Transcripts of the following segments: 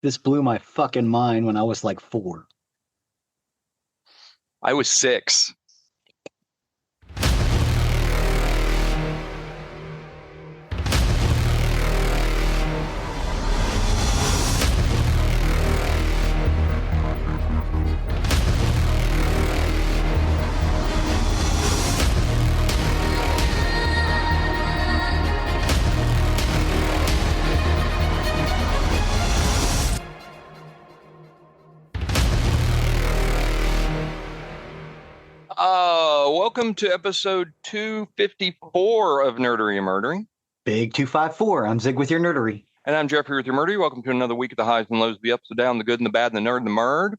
This blew my fucking mind when I was like 4. I was 6. Welcome to episode 254 of Nerdery Murdery. Big 254. I'm Zig with your Nerdery. And I'm Jeffrey with your Murdery. Welcome to another week of the highs and lows, the ups and downs, the good and the bad, and the nerd and the murd.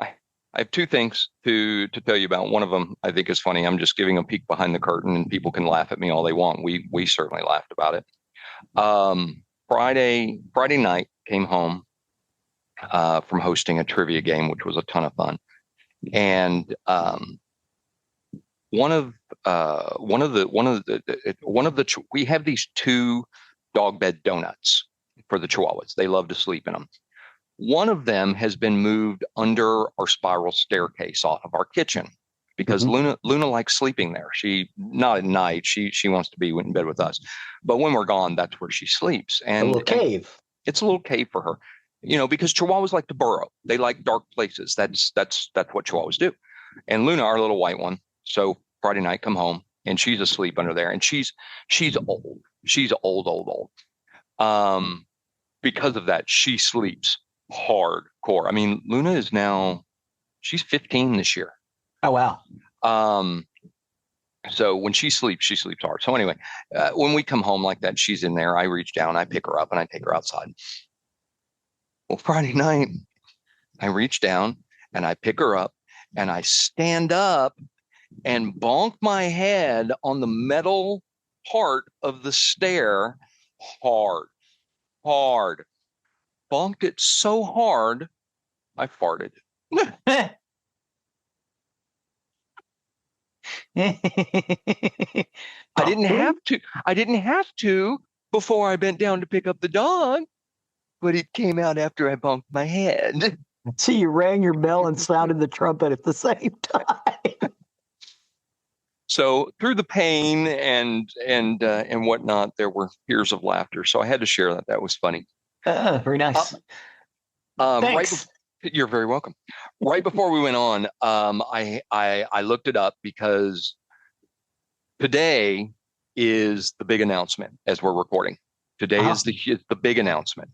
I have two things to tell you about. One of them I think is funny. I'm just giving a peek behind the curtain, and people can laugh at me all they want. We certainly laughed about it. Friday night, came home from hosting a trivia game, which was a ton of fun. And we have these 2 dog bed donuts for the Chihuahuas. They love to sleep in them. One of them has been moved under our spiral staircase off of our kitchen because Luna likes sleeping there. She, not at night, she wants to be in bed with us, but when we're gone, that's where she sleeps. And a little cave. It's a little cave for her, because Chihuahuas like to burrow. They like dark places. That's what Chihuahuas do. And Luna, our little white one. So Friday night, come home and she's asleep under there, and she's old. She's old. Because of that, she sleeps hardcore. I mean, Luna is now, she's 15 this year. Oh, wow. So when she sleeps hard. So anyway, when we come home like that, she's in there. I reach down, I pick her up, and I take her outside. Well, Friday night, I reach down and I pick her up and I stand up and bonk my head on the metal part of the stair hard. Bonked it so hard, I farted. I didn't have to before I bent down to pick up the dog, but it came out after I bonked my head. So you rang your bell and sounded the trumpet at the same time. So through the pain and whatnot, there were tears of laughter. So I had to share that. That was funny. Very nice. Thanks. You're very welcome. Right before we went on, I looked it up because today is the big announcement as we're recording. Today is the big announcement.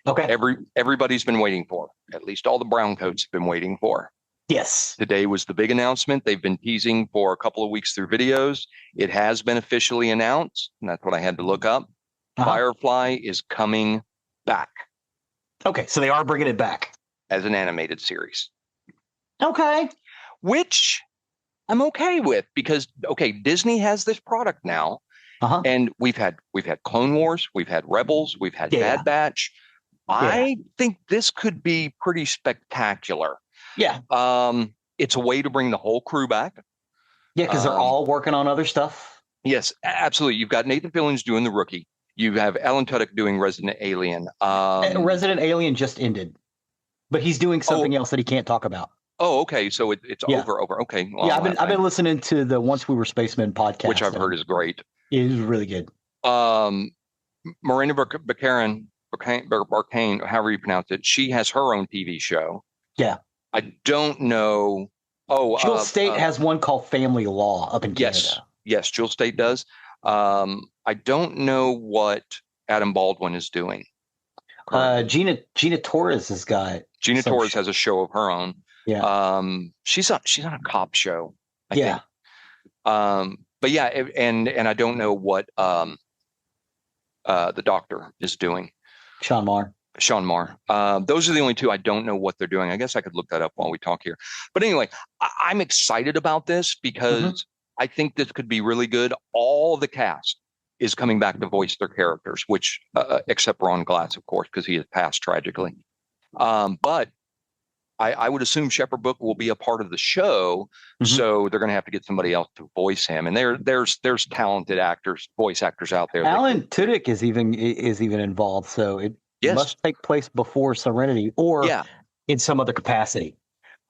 Okay. Everybody's been waiting for. At least all the brown coats have been waiting for. Yes. Today was the big announcement. They've been teasing for a couple of weeks through videos. It has been officially announced, and that's what I had to look up. Firefly is coming back. Okay, so they are bringing it back as an animated series. Okay. Which I'm okay with because, Disney has this product now, and we've had Clone Wars, we've had Rebels, we've had Bad Batch. I think this could be pretty spectacular. Yeah. It's a way to bring the whole crew back. Yeah, because they're all working on other stuff. Yes, absolutely. You've got Nathan Fillion's doing The Rookie. You have Alan Tudyk doing Resident Alien. Resident Alien just ended, but he's doing something else that he can't talk about. Oh, okay. So it's over. Okay. Well, yeah, I've been listening to the Once We Were Spacemen podcast, which I've heard is great. It is really good. Marina Barkane, however you pronounce it, she has her own TV show. Yeah. I don't know. Jewel State has one called Family Law up in Canada. Yes, Jewel State does. I don't know what Adam Baldwin is doing. Gina Torres has got. Gina Torres has a show of her own. Yeah. She's on a cop show. I think. But yeah, and I don't know what the doctor is doing. Sean Marr. Those are the only 2 I don't know what they're doing. I guess I could look that up while we talk here. But anyway, I'm excited about this because I think this could be really good. All the cast is coming back to voice their characters, which except Ron Glass, of course, because he has passed tragically. But I would assume Shepard Book will be a part of the show, so they're going to have to get somebody else to voice him. And there's talented voice actors out there. Alan Tudyk is even involved, so Yes. must take place before Serenity or Yeah. in some other capacity.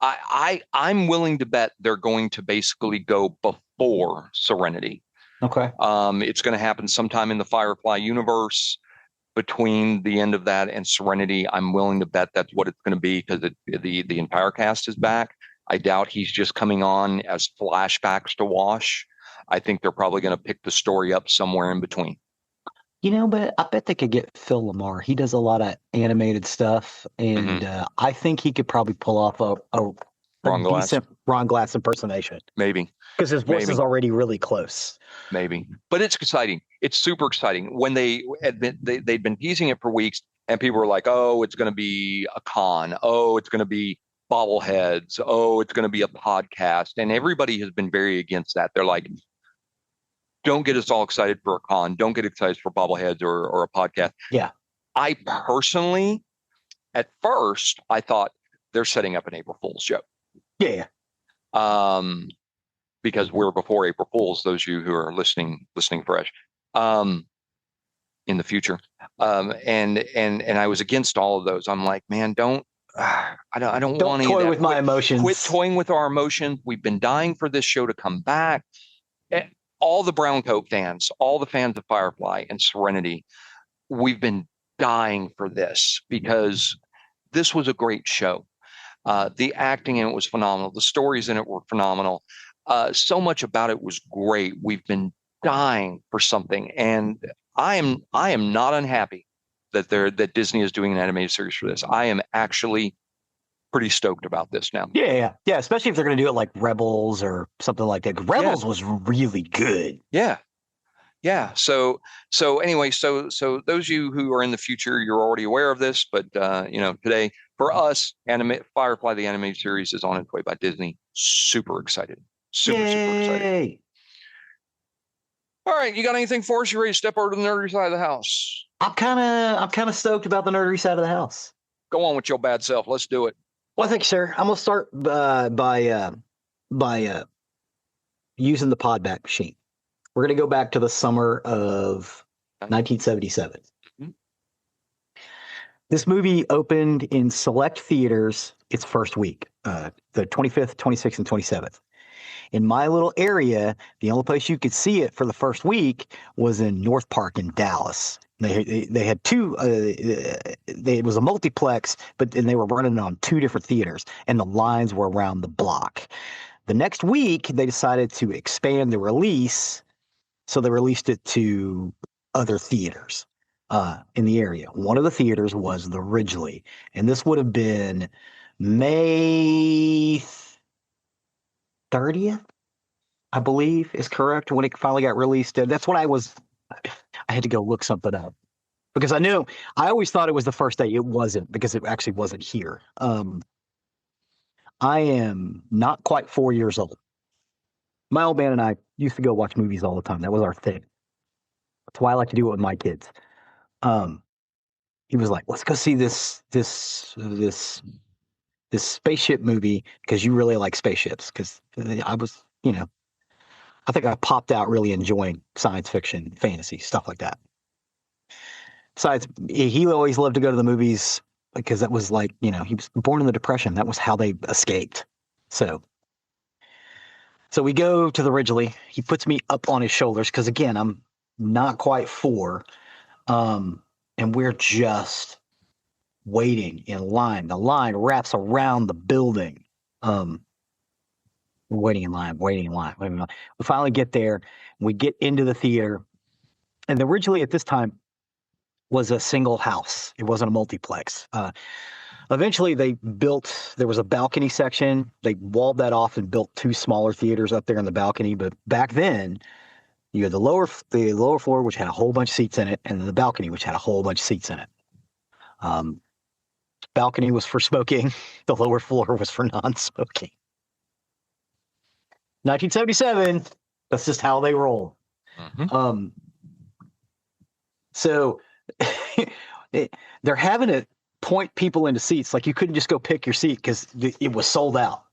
I'm willing to bet they're going to basically go before Serenity. Okay. It's going to happen sometime in the Firefly universe between the end of that and Serenity. I'm willing to bet that's what it's going to be because the entire cast is back. I doubt he's just coming on as flashbacks to Wash. I think they're probably going to pick the story up somewhere in between. But I bet they could get Phil Lamar. He does a lot of animated stuff, and I think he could probably pull off a decent Ron Glass impersonation. Maybe. Because his voice is already really close. Maybe. But it's exciting. It's super exciting. When they'd been teasing it for weeks, and people were like, oh, it's going to be a con. Oh, it's going to be bobbleheads. Oh, it's going to be a podcast. And everybody has been very against that. They're like, don't get us all excited for a con. Don't get excited for bobbleheads or a podcast. Yeah. I personally, at first, I thought they're setting up an April Fool's joke. Yeah. Because we're before April Fools, those of you who are listening fresh, in the future. And I was against all of those. I'm like, man, I don't want any of that. Don't toy with my emotions. Quit toying with our emotions. We've been dying for this show to come back. All the Brown Coat fans, all the fans of Firefly and Serenity, we've been dying for this because this was a great show. The acting in it was phenomenal. The stories in it were phenomenal. So much about it was great. We've been dying for something, and I am not unhappy that Disney is doing an animated series for this. I am actually pretty stoked about this now. Yeah. Especially if they're going to do it like Rebels or something like that. Rebels was really good. Yeah. So anyway, so those of you who are in the future, you're already aware of this, but today for us, Firefly the animated series is on its way by Disney. Super excited. Super excited. All right, you got anything for us? You ready to step over to the nerdery side of the house? I'm kind of stoked about the nerdery side of the house. Go on with your bad self. Let's do it. Well, thank you, sir. I'm gonna start by using the podback machine. We're gonna go back to the summer of 1977. Mm-hmm. This movie opened in select theaters its first week, the 25th, 26th, and 27th. In my little area, the only place you could see it for the first week was in North Park in Dallas. They had two. It was a multiplex, and they were running on two different theaters, and the lines were around the block. The next week, they decided to expand the release, so they released it to other theaters in the area. One of the theaters was the Ridgely, and this would have been May 30th, I believe, is correct, when it finally got released. That's when I had to go look something up because I always thought it was the first day. It wasn't, because it actually wasn't here. I am not quite 4 years old. My old man and I used to go watch movies all the time. That was our thing. That's why I like to do it with my kids. He was like, let's go see this spaceship movie because you really like spaceships. Because I was, I think I popped out really enjoying science fiction, fantasy, stuff like that. Besides, he always loved to go to the movies because that was like, he was born in the Depression. That was how they escaped. So we go to the Ridgely. He puts me up on his shoulders because, again, I'm not quite 4. And we're just waiting in line. The line wraps around the building. Waiting in line. We finally get there. We get into the theater. And the Ridgely at this time was a single house. It wasn't a multiplex. Eventually, there was a balcony section. They walled that off and built 2 smaller theaters up there in the balcony. But back then, you had the lower floor, which had a whole bunch of seats in it, and then the balcony, which had a whole bunch of seats in it. Balcony was for smoking. The lower floor was for non-smoking. 1977, that's just how they roll. Mm-hmm. So they're having to point people into seats. Like, you couldn't just go pick your seat because it was sold out.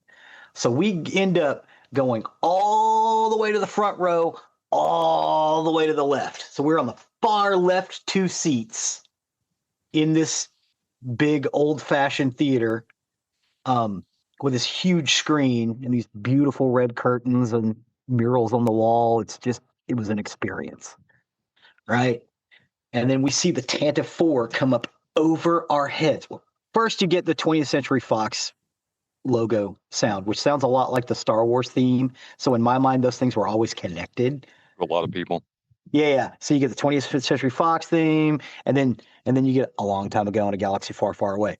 So we end up going all the way to the front row, all the way to the left. So we're on the far left 2 seats. in this big old-fashioned theater, with this huge screen and these beautiful red curtains and murals on the wall. It was an experience, right? And then we see the Tantive 4 come up over our heads. Well, first you get the 20th Century Fox logo sound, which sounds a lot like the Star Wars theme. So in my mind, those things were always connected. A lot of people. Yeah. So you get the 20th Century Fox theme, and then you get A Long Time Ago in a Galaxy Far, Far Away.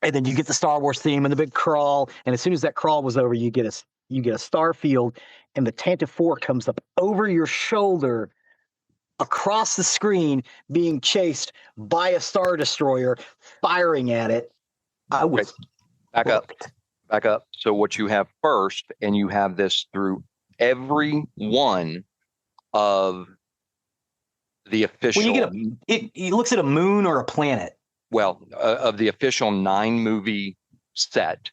And then you get the Star Wars theme and the big crawl. And as soon as that crawl was over, you get a star field, and the Tantive 4 comes up over your shoulder across the screen, being chased by a Star Destroyer, firing at it. I was Back up. So what you have first, and you have this through every one of the official. Well, it looks at a moon or a planet. Well, of the official 9-movie set,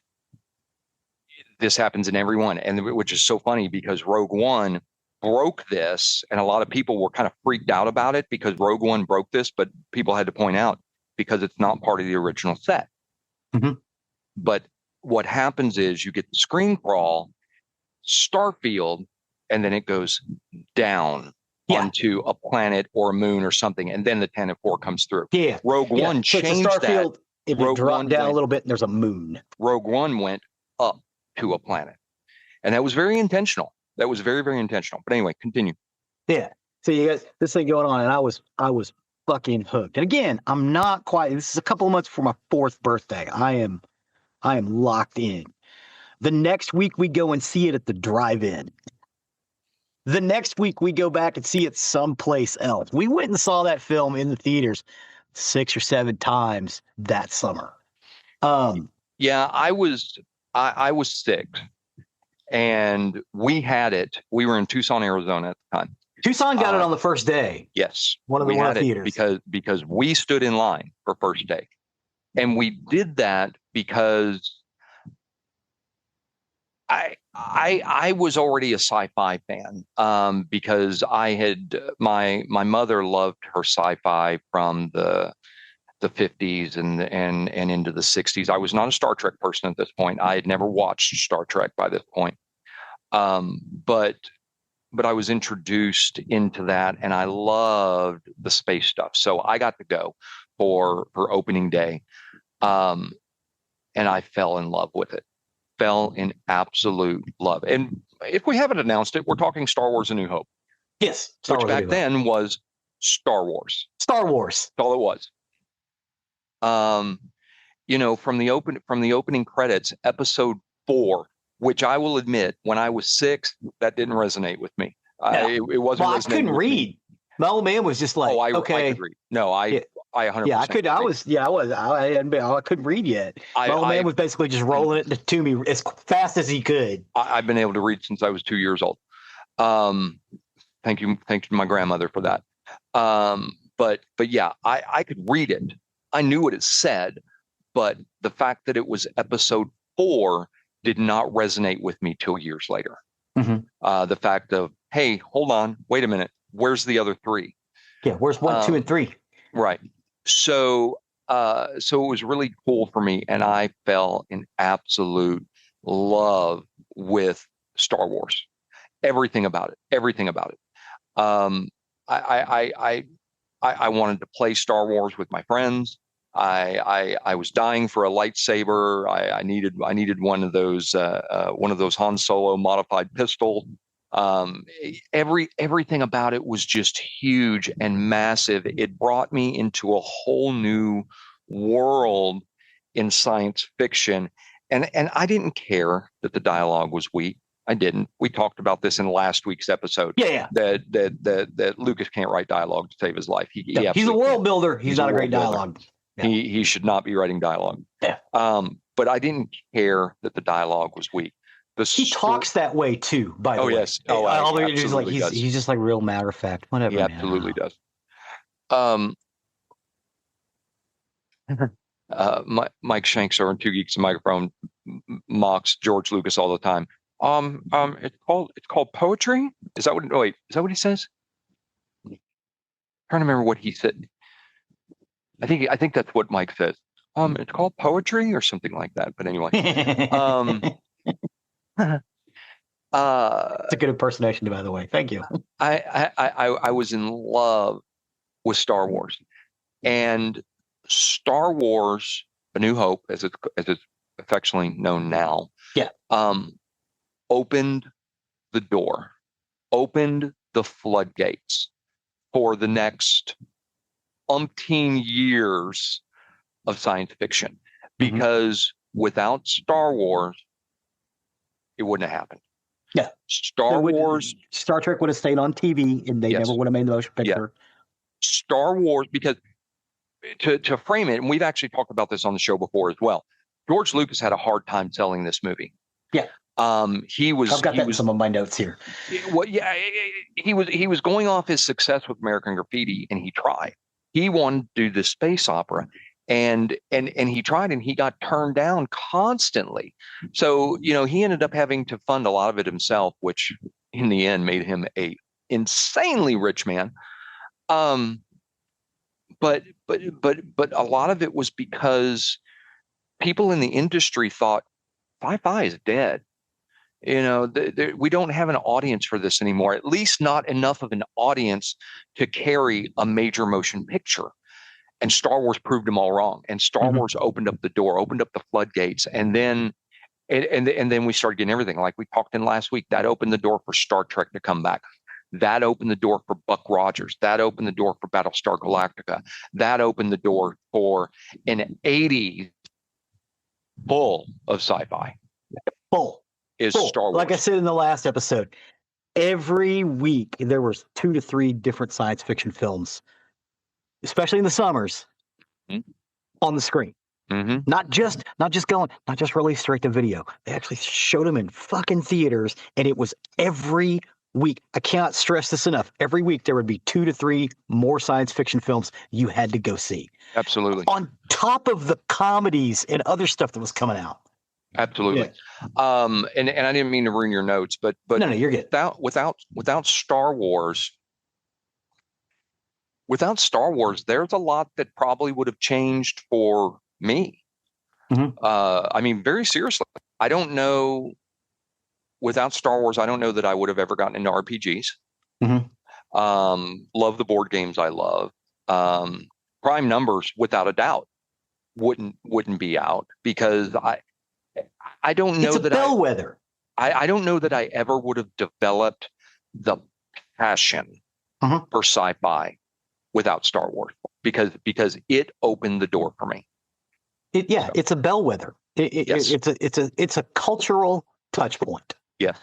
this happens in every one, and which is so funny because Rogue One broke this, and a lot of people were kind of freaked out about it because Rogue One broke this, but people had to point out because it's not part of the original set. Mm-hmm. But what happens is you get the screen crawl, starfield, and then it goes down onto a planet or a moon or something, and then the Tantive 4 comes through. Yeah. Rogue One changed that. If it dropped down a little bit, and there's a moon. Rogue One went up to a planet, and that was very intentional. That was very, very intentional. But anyway, continue. Yeah. So you got this thing going on, and I was fucking hooked. And again, I'm not quite. This is a couple of months before my 4th birthday. I am locked in. The next week we go and see it at the drive-in. The next week we go back and see it someplace else. We went and saw that film in the theaters 6 or 7 times that summer. Yeah, I was 6, and we had it. We were in Tucson, Arizona at the time. Tucson got it on the first day. Yes, one of the theaters because we stood in line for first day, and we did that because I was already a sci-fi fan, because I had my mother loved her sci-fi from the 50s and into the 60s. I was not a Star Trek person at this point. I had never watched Star Trek by this point, but I was introduced into that, and I loved the space stuff. So I got to go for opening day, and I fell in love with it. Fell in absolute love. And if we haven't announced it, we're talking Star Wars: A New Hope. Yes, which back then was Star Wars. Star Wars. That's all it was. From the opening credits, episode 4, which I will admit, when I was 6, that didn't resonate with me. No. It wasn't. Well, I couldn't read. My old man was just like, I okay. could read. No, I 100%. Yeah, I could. I was. Yeah, I was. I couldn't read yet. My old man was basically just rolling it to me as fast as he could. I've been able to read since I was 2 years old. Thank you to my grandmother for that. But yeah, I could read it. I knew what it said, but the fact that it was episode 4 did not resonate with me till years later. Mm-hmm. The fact of, hey, hold on, wait a minute, where's the other 3? Yeah, where's 1, 2, and 3? Right. So it was really cool for me, and I fell in absolute love with Star Wars. Everything about it. I wanted to play Star Wars with my friends. I was dying for a lightsaber. I needed one of those Han Solo modified pistol. Everything about it was just huge and massive. It brought me into a whole new world in science fiction, and I didn't care that the dialogue was weak. I didn't. We talked about this in last week's episode. Yeah. That Lucas can't write dialogue to save his life. He's a world builder. He's not a great dialogue. Yeah. He should not be writing dialogue. Yeah. But I didn't care that the dialogue was weak. He talks that way too, by the way. Yes. Absolutely he's just like real matter of fact. Whatever. He absolutely does. Mike Shanks on Two Geeks and Microphone mocks George Lucas all the time. It's called poetry. Is that what he says? I'm trying to remember what he said. I think that's what Mike says. It's called poetry or something like that. But anyway, It's a good impersonation, by the way. Thank you. I was in love with Star Wars, and Star Wars: A New Hope, as it's affectionately known now, opened the door, opened the floodgates for the next umpteen years of science fiction, because without Star Wars, it wouldn't have happened. Yeah. Star Trek would have stayed on TV, and they never would have made the motion picture. Yeah. Star Wars, because to frame it, and we've actually talked about this on the show before as well, George Lucas had a hard time selling this movie. Yeah. I've got that in some of my notes here. Well, yeah, he was going off his success with American Graffiti, and he tried. He wanted to do the space opera, and he tried, and he got turned down constantly. So, he ended up having to fund a lot of it himself, which in the end made him a insanely rich man. But a lot of it was because people in the industry thought sci-fi is dead. We don't have an audience for this anymore, at least not enough of an audience to carry a major motion picture. And Star Wars proved them all wrong. And Star Wars opened up the door, opened up the floodgates. And then we started getting everything. Like we talked in last week, that opened the door for Star Trek to come back. That opened the door for Buck Rogers. That opened the door for Battlestar Galactica. That opened the door for an 80s full of sci-fi. Full. Star Wars. Like I said in the last episode, every week there was 2 to 3 different science fiction films, especially in the summers, on the screen. Not just released straight to video. They actually showed them in fucking theaters, and it was every week. I cannot stress this enough. Every week there would be 2 to 3 more science fiction films you had to go see. Absolutely. On top of the comedies and other stuff that was coming out. Absolutely. Yeah. And I didn't mean to ruin your notes, but no, you're good. Without Star Wars, there's a lot that probably would have changed for me. I mean, very seriously, I don't know. Without Star Wars, I don't know that I would have ever gotten into RPGs. Love the board games I love. Prime Numbers, without a doubt, wouldn't be out, because I don't know that bellwether. I don't know that I ever would have developed the passion for sci-fi without Star Wars, because it opened the door for me. It's a bellwether. It's a cultural touch point. Yes.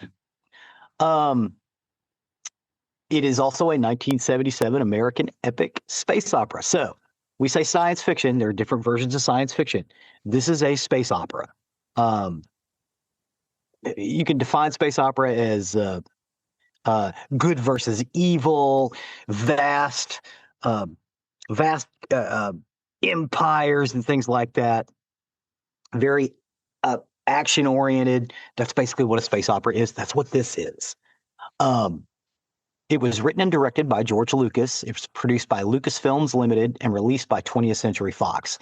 It is also a 1977 American epic space opera. So we say science fiction. There are different versions of science fiction. This is a space opera. You can define space opera as good versus evil, vast empires and things like that. Very action oriented. That's basically what a space opera is. That's what this is. It was written and directed by George Lucas. It was produced by Lucasfilms Limited and released by 20th Century Fox.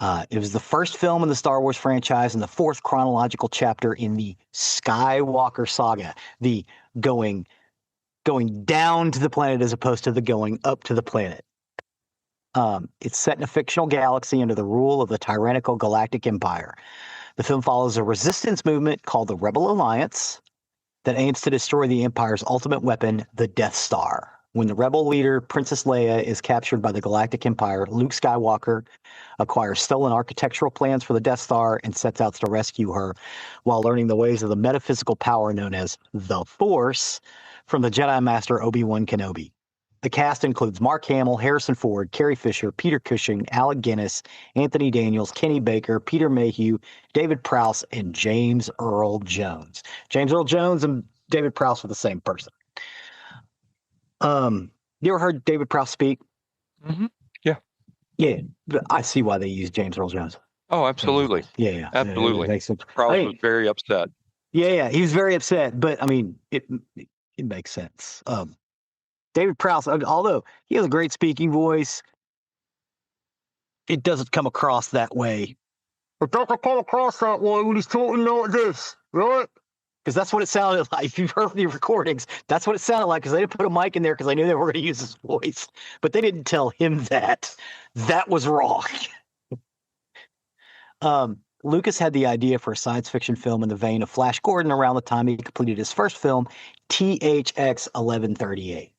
It was the first film in the Star Wars franchise and the 4th chronological chapter in the Skywalker saga, the going down to the planet as opposed to the going up to the planet. It's set in a fictional galaxy under the rule of the tyrannical Galactic Empire. The film follows a resistance movement called the Rebel Alliance that aims to destroy the Empire's ultimate weapon, the Death Star. When the rebel leader, Princess Leia, is captured by the Galactic Empire, Luke Skywalker acquires stolen architectural plans for the Death Star and sets out to rescue her while learning the ways of the metaphysical power known as the Force from the Jedi Master Obi-Wan Kenobi. The cast includes Mark Hamill, Harrison Ford, Carrie Fisher, Peter Cushing, Alec Guinness, Anthony Daniels, Kenny Baker, Peter Mayhew, David Prowse, and James Earl Jones. James Earl Jones and David Prowse were the same person. You ever heard David Prowse speak? Yeah. Yeah, I see why they use James Earl Jones. Oh, absolutely. Yeah. Absolutely. Prowse was very upset. Yeah, he was very upset, but I mean, it makes sense. David Prowse, although he has a great speaking voice, it doesn't come across that way. It doesn't come across that way when he's talking like this, right? Because that's what it sounded like. If you've heard the recordings, that's what it sounded like, because they didn't put a mic in there because they knew they were going to use his voice. But they didn't tell him that. That was wrong. Lucas had the idea for a science fiction film in the vein of Flash Gordon around the time he completed his first film, THX 1138.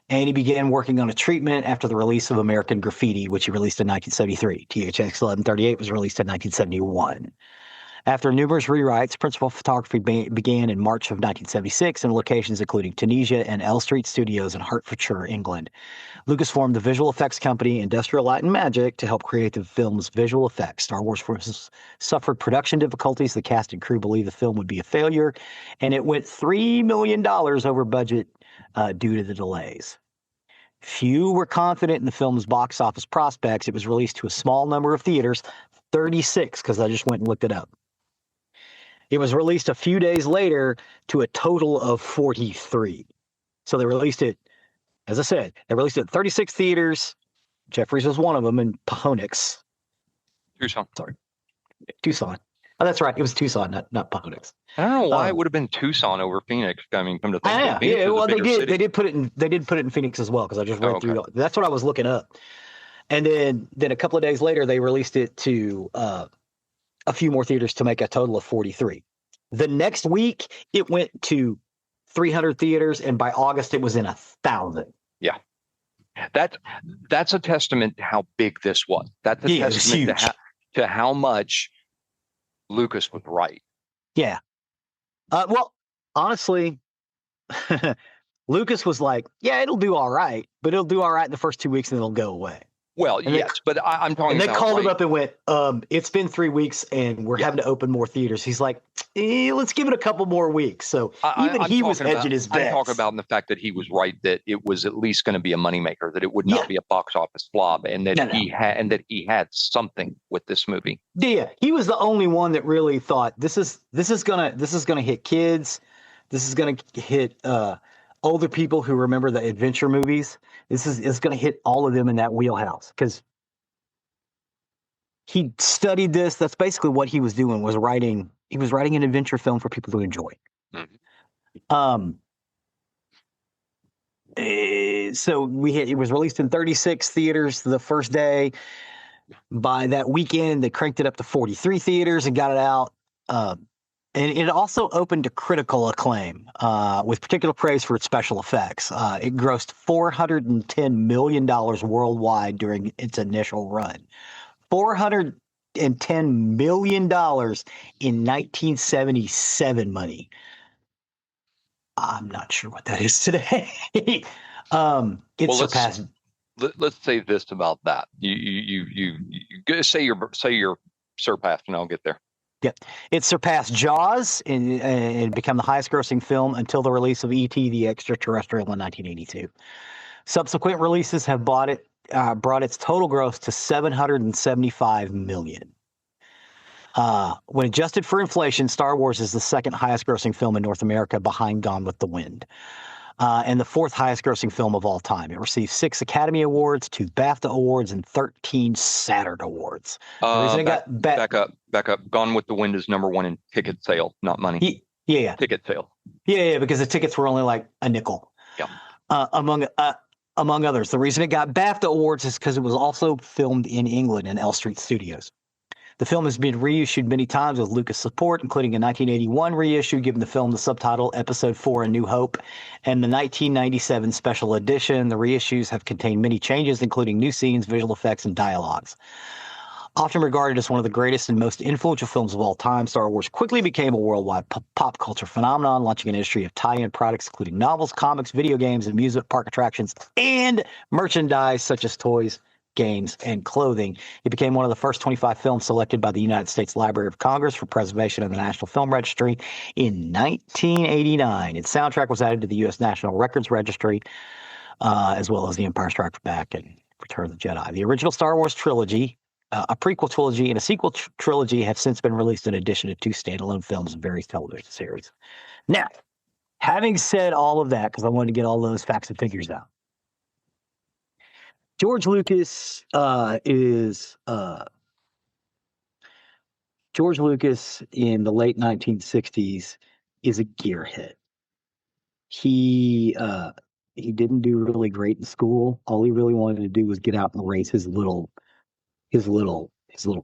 And he began working on a treatment after the release of American Graffiti, which he released in 1973. THX 1138 was released in 1971. After numerous rewrites, principal photography began in March of 1976 in locations including Tunisia and L Street Studios in Hertfordshire, England. Lucas formed the visual effects company Industrial Light and Magic to help create the film's visual effects. Star Wars suffered production difficulties. The cast and crew believed the film would be a failure, and it went $3 million over budget due to the delays. Few were confident in the film's box office prospects. It was released to a small number of theaters, 36, because I just went and looked it up. It was released a few days later to a total of 43. So they released it, as I said, they released it at 36 theaters. Jeffries was one of them in Pahonix. Tucson. Oh, that's right. It was Tucson, not Pahonix. I don't know why it would have been Tucson over Phoenix. I mean, come to think of it. Yeah, well, they did. They did put it in. They did put it in Phoenix as well, because I just read through. That's what I was looking up. And then a couple of days later, they released it to a few more theaters to make a total of 43. The next week, it went to 300 theaters, and by August, it was in 1,000. Yeah, that's a testament to how big this was. That's a testament to how much Lucas was right. Yeah. Well, honestly, Lucas was like, yeah, it'll do all right, but it'll do all right in the first 2 weeks, and it'll go away. Well, yes, but I'm talking about. And they called him up and went, it's been 3 weeks, and we're having to open more theaters. He's like, let's give it a couple more weeks. So even he was hedging his bets. I'm talking about the fact that he was right, that it was at least going to be a moneymaker, that it would not be a box office flop, and that he had something with this movie. Yeah, he was the only one that really thought this is gonna hit kids. This is gonna hit older people who remember the adventure movies. It's going to hit all of them in that wheelhouse, because he studied this. That's basically what he was doing, was writing. He was writing an adventure film for people to enjoy. Mm-hmm. So it was released in 36 theaters the first day. By that weekend, they cranked it up to 43 theaters and got it out. And it also opened to critical acclaim, with particular praise for its special effects. It grossed $410 million worldwide during its initial run. $410 million in 1977 money. I'm not sure what that is today. Surpassed. Let's say this about that. You say you're surpassed, and I'll get there. Yeah, it surpassed Jaws and became the highest-grossing film until the release of E.T. the Extraterrestrial in 1982. Subsequent releases have brought its total gross to $775 million. When adjusted for inflation, Star Wars is the second highest-grossing film in North America, behind Gone with the Wind, and the fourth highest-grossing film of all time. It received 6 Academy Awards, 2 BAFTA Awards, and 13 Saturn Awards. Back up. Gone with the Wind is number 1 in ticket sale, not money. Yeah. Ticket sale. Yeah, because the tickets were only like a nickel. Yeah. Among others. The reason it got BAFTA Awards is because it was also filmed in England in L Street Studios. The film has been reissued many times with Lucas support, including a 1981 reissue giving the film the subtitle Episode 4 A New Hope, and the 1997 special edition. The reissues have contained many changes, including new scenes, visual effects, and dialogues. Often regarded as one of the greatest and most influential films of all time, Star Wars quickly became a worldwide pop culture phenomenon, launching an industry of tie-in products including novels, comics, video games, amusement park attractions, and merchandise such as toys, games, and clothing. It became one of the first 25 films selected by the United States Library of Congress for preservation in the National Film Registry in 1989. Its soundtrack was added to the U.S. National Records Registry, as well as The Empire Strikes Back and Return of the Jedi. The original Star Wars trilogy, a prequel trilogy, and a sequel trilogy have since been released in addition to 2 standalone films and various television series. Now, having said all of that, because I wanted to get all those facts and figures out, George Lucas George Lucas in the late 1960s is a gearhead. He didn't do really great in school. All he really wanted to do was get out and race his little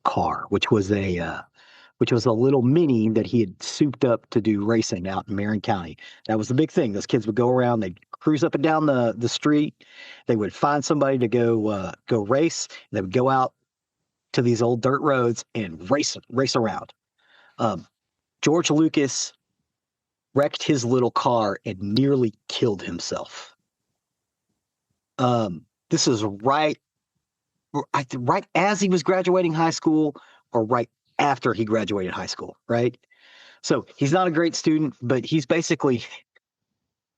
car, which was a little mini that he had souped up to do racing out in Marin County. That was the big thing. Those kids would go around, they'd cruise up and down the street. They would find somebody to go race. They would go out to these old dirt roads and race around. George Lucas wrecked his little car and nearly killed himself. This is right as he was graduating high school, or right after he graduated high school, right? So he's not a great student, but he's basically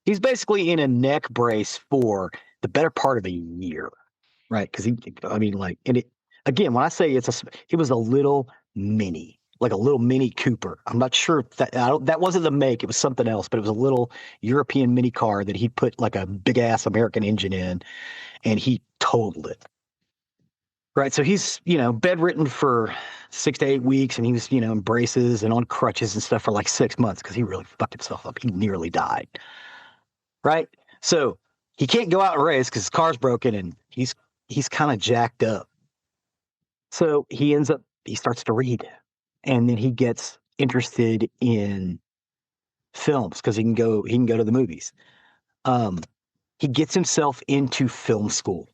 in a neck brace for the better part of a year, right? Because again, when I say it was a little mini, like a little Mini Cooper. I'm not sure if that wasn't the make, it was something else, but it was a little European mini car that he put like a big ass American engine in, and he totaled it. Right. So he's, bedridden for 6 to 8 weeks, and he was, in braces and on crutches and stuff for like 6 months because he really fucked himself up. He nearly died. Right. So he can't go out and race because his car's broken and he's kind of jacked up. So he starts to read, and then he gets interested in films because he can go to the movies. He gets himself into film school,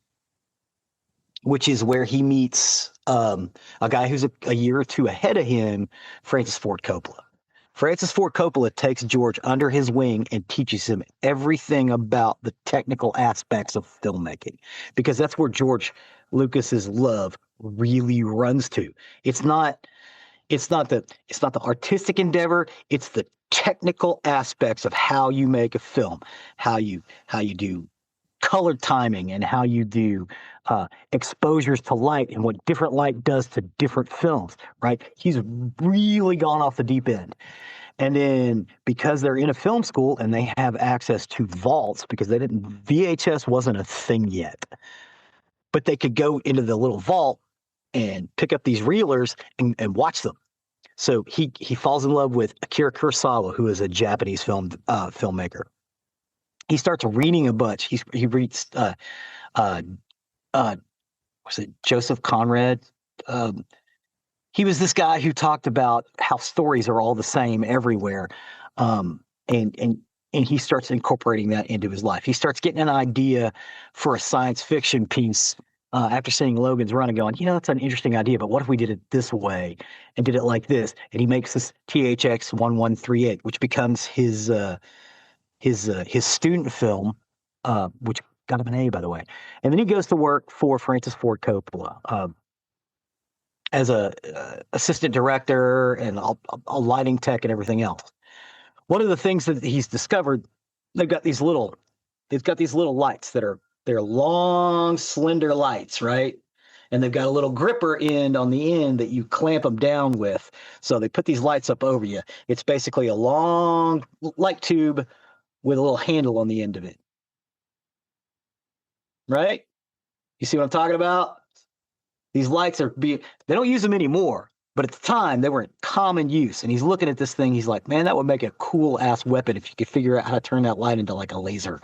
which is where he meets a guy who's a year or two ahead of him, Francis Ford Coppola. Francis Ford Coppola takes George under his wing and teaches him everything about the technical aspects of filmmaking, because that's where George Lucas's love really runs to. It's not the artistic endeavor, it's the technical aspects of how you make a film, how you do color timing, and how you do exposures to light and what different light does to different films, right? He's really gone off the deep end. And then because they're in a film school and they have access to vaults, because VHS wasn't a thing yet, but they could go into the little vault and pick up these reelers and watch them. So he falls in love with Akira Kurosawa, who is a Japanese filmmaker. He starts reading a bunch. He reads was it Joseph Conrad? He was this guy who talked about how stories are all the same everywhere, and he starts incorporating that into his life. He starts getting an idea for a science fiction piece after seeing Logan's Run and going, that's an interesting idea, but what if we did it this way and did it like this? And he makes this THX 1138, which becomes his student film, which got him an A, by the way. And then he goes to work for Francis Ford Coppola as a assistant director and a lighting tech and everything else. One of the things that he's discovered, they've got these little lights they're long, slender lights, right? And they've got a little gripper end on the end that you clamp them down with. So they put these lights up over you. It's basically a long light tube with a little handle on the end of it. Right? You see what I'm talking about? These lights they don't use them anymore, but at the time they were in common use. And he's looking at this thing. He's like, man, that would make a cool ass weapon if you could figure out how to turn that light into like a laser.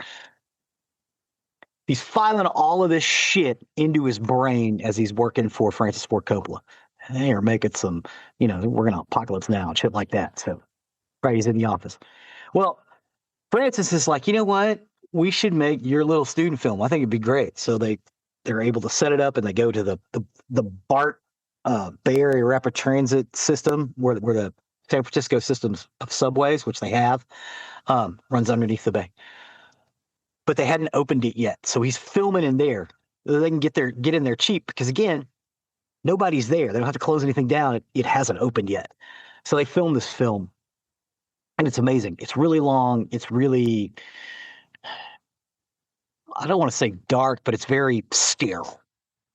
He's filing all of this shit into his brain as he's working for Francis Ford Coppola. And they are making some, we're going to Apocalypse Now and shit like that. So, right, he's in the office. Well, Francis is like, you know what? We should make your little student film. I think it'd be great. So they're able to set it up, and they go to the BART Bay Area Rapid Transit system, where the San Francisco systems of subways, which they have, runs underneath the bay. But they hadn't opened it yet, so he's filming in there. They can get in there cheap because, again, nobody's there. They don't have to close anything down. It hasn't opened yet, so they film this film, and it's amazing. It's really long. It's really, I don't want to say dark, but it's very sterile,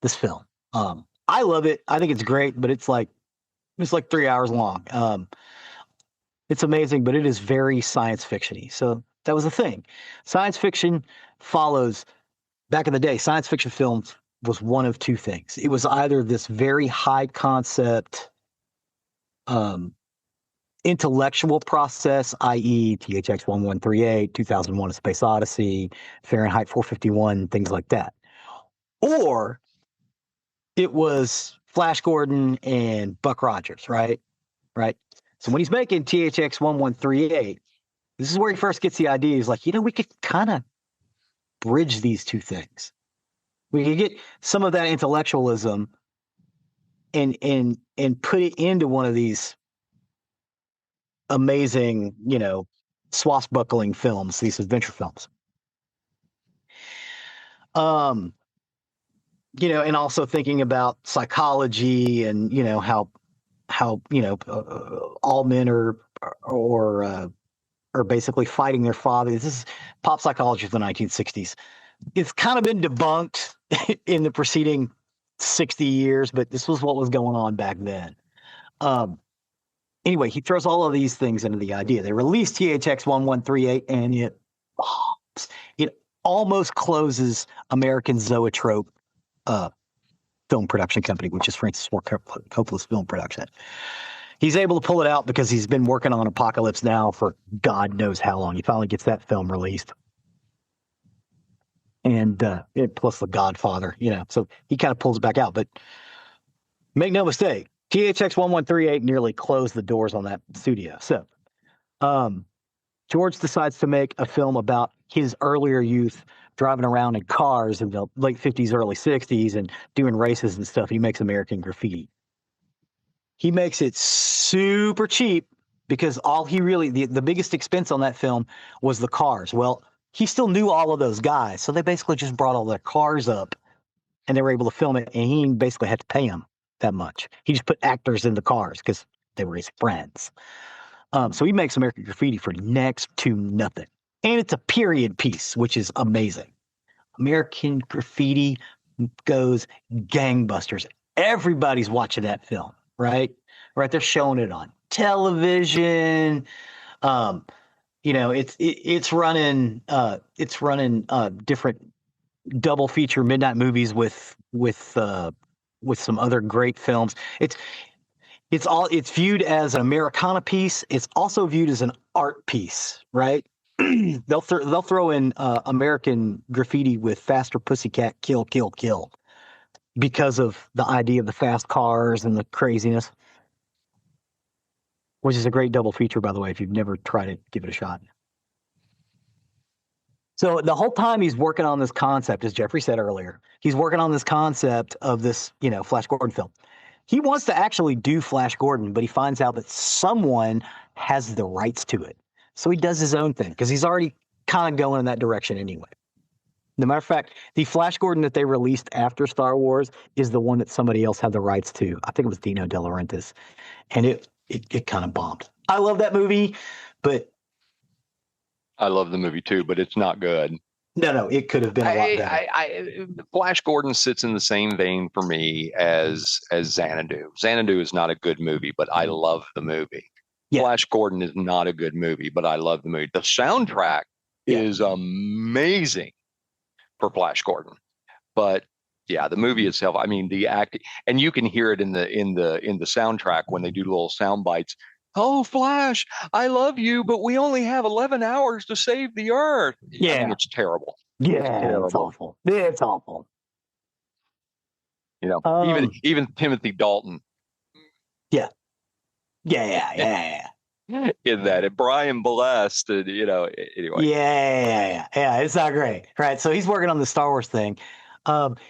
this film. I love it. I think it's great, but it's like 3 hours long. It's amazing, but it is very science fiction-y. So that was the thing. Science fiction follows, back in the day, science fiction films was one of two things. It was either this very high concept intellectual process, i.e. THX 1138, 2001: A Space Odyssey, Fahrenheit 451, things like that. Or it was Flash Gordon and Buck Rogers, right? Right. So when he's making THX 1138, this is where he first gets the idea. He's like, we could kind of bridge these two things. We could get some of that intellectualism and put it into one of these amazing, swashbuckling films, these adventure films. And also thinking about psychology and, how all men are basically fighting their fathers. This is pop psychology of the 1960s. It's kind of been debunked in the preceding 60 years, but this was what was going on back then. Anyway, he throws all of these things into the idea. They released THX 1138, and it bombs. It almost closes American Zoetrope film production company, which is Francis Ford Coppola's film production. He's able to pull it out because he's been working on Apocalypse Now for God knows how long. He finally gets that film released. And plus The Godfather, so he kind of pulls it back out. But make no mistake, THX 1138 nearly closed the doors on that studio. So George decides to make a film about his earlier youth driving around in cars in the late 50s, early 60s and doing races and stuff. He makes American Graffiti. He makes it super cheap because all he really, the biggest expense on that film was the cars. Well, he still knew all of those guys. So they basically just brought all their cars up and they were able to film it. And he basically had to pay them that much. He just put actors in the cars because they were his friends. So he makes American Graffiti for next to nothing. And it's a period piece, which is amazing. American Graffiti goes gangbusters. Everybody's watching that film, right? Right. They're showing it on television. It's running different double feature midnight movies with some other great films. It's viewed as an Americana piece. It's also viewed as an art piece, right? They'll throw in American Graffiti with Faster Pussycat Kill Kill Kill because of the idea of the fast cars and the craziness, which is a great double feature, by the way. If you've never tried it, give it a shot. So the whole time he's working on this concept, as Jeffrey said earlier, he's working on this concept of this, Flash Gordon film. He wants to actually do Flash Gordon, but he finds out that someone has the rights to it. So he does his own thing because he's already kind of going in that direction anyway. No matter of fact, the Flash Gordon that they released after Star Wars is the one that somebody else had the rights to. I think it was Dino De Laurentiis, and it kind of bombed. I love that movie, but I love the movie too, but it's not good. No, it could have been a lot better. Flash Gordon sits in the same vein for me as Xanadu. Xanadu is not a good movie, but I love the movie. Yeah. Flash Gordon is not a good movie, but I love the movie. The soundtrack is amazing for Flash Gordon, but yeah, the movie itself. I mean, the acting, and you can hear it in the soundtrack when they do little sound bites. Oh, Flash, I love you, but we only have 11 hours to save the Earth. Yeah, I mean, it's terrible. Yeah, it's awful. It's awful. Even Timothy Dalton. Yeah. In that, and Brian Blessed, and anyway. Yeah. It's not great, right? So he's working on the Star Wars thing.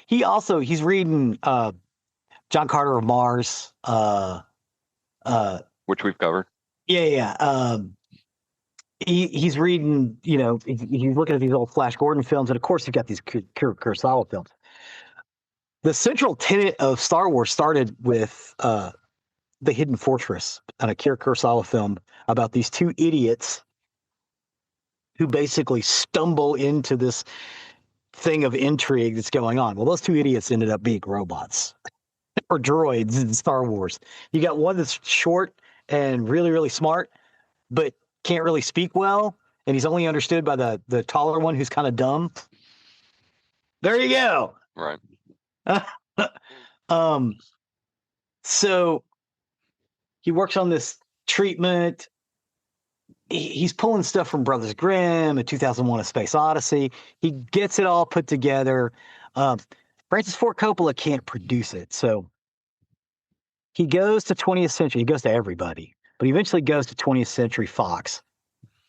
He's reading John Carter of Mars, which we've covered. Yeah. He's reading, he's looking at these old Flash Gordon films, and of course you've got these Kurosawa films. The central tenet of Star Wars started with The Hidden Fortress, an Akira Kurosawa film about these two idiots who basically stumble into this thing of intrigue that's going on. Well, those two idiots ended up being robots or droids in Star Wars. You got one that's short and really, really smart, but can't really speak well, and he's only understood by the taller one who's kind of dumb. There you go. Right. So he works on this treatment. He's pulling stuff from Brothers Grimm and 2001: A Space Odyssey. He gets it all put together. Francis Ford Coppola can't produce it, so he goes to 20th Century. He goes to everybody, but he eventually goes to 20th Century Fox.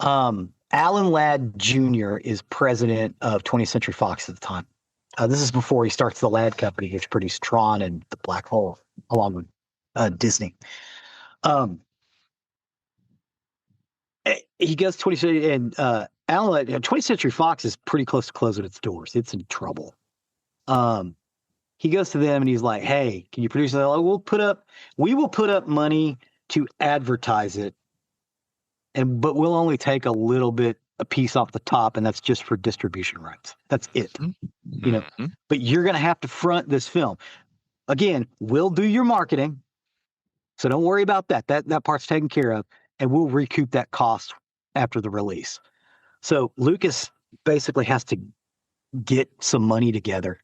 Alan Ladd Jr. is president of 20th Century Fox at the time. This is before he starts the Ladd Company, which produced Tron and The Black Hole, along with Disney. He goes 20th Century, and Alan Ladd, 20th Century Fox is pretty close to closing its doors. It's in trouble. He goes to them and he's like, "Hey, can you produce it?" Like, we will put up money to advertise it, but we'll only take a little bit a piece off the top, and that's just for distribution rights. That's it. You know, but you're going to have to front this film. Again, we'll do your marketing, so don't worry about that. That part's taken care of, and we'll recoup that cost after the release. So Lucas basically has to get some money together.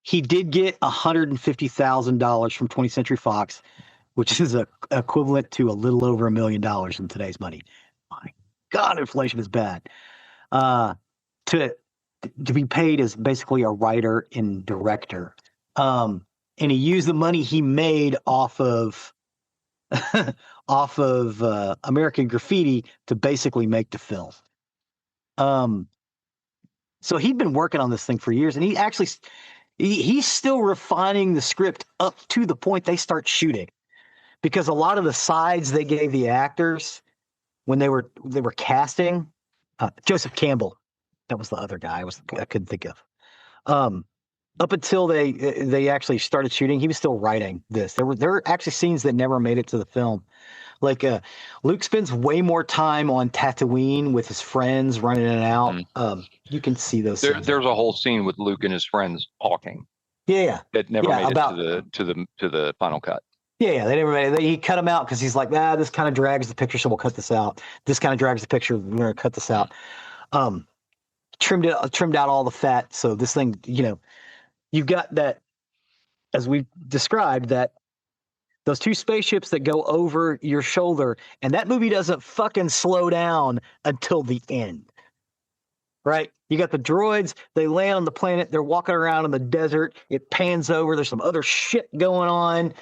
He did get $150,000 from 20th Century Fox, which is equivalent to a little over $1 million in today's money. My God, inflation is bad. To be paid as basically a writer and director. And he used the money he made off of American Graffiti to basically make the film. So he'd been working on this thing for years, and he's still refining the script up to the point they start shooting, because a lot of the sides they gave the actors when they were casting, Joseph Campbell, that was the other guy I couldn't think of. Up until they actually started shooting, he was still writing this. There were actually scenes that never made it to the film. Like Luke spends way more time on Tatooine with his friends running in and out. You can see those. There's a whole scene with Luke and his friends talking. Yeah. That never made it to the final cut. Yeah, they never made it. He cut them out because he's like, this kind of drags the picture, so we'll cut this out. This kind of drags the picture, we're going to cut this out. Trimmed out all the fat, so this thing, you've got that, as we described, that those two spaceships that go over your shoulder, and that movie doesn't fucking slow down until the end. Right? You got the droids, they land on the planet, they're walking around in the desert, it pans over, there's some other shit going on,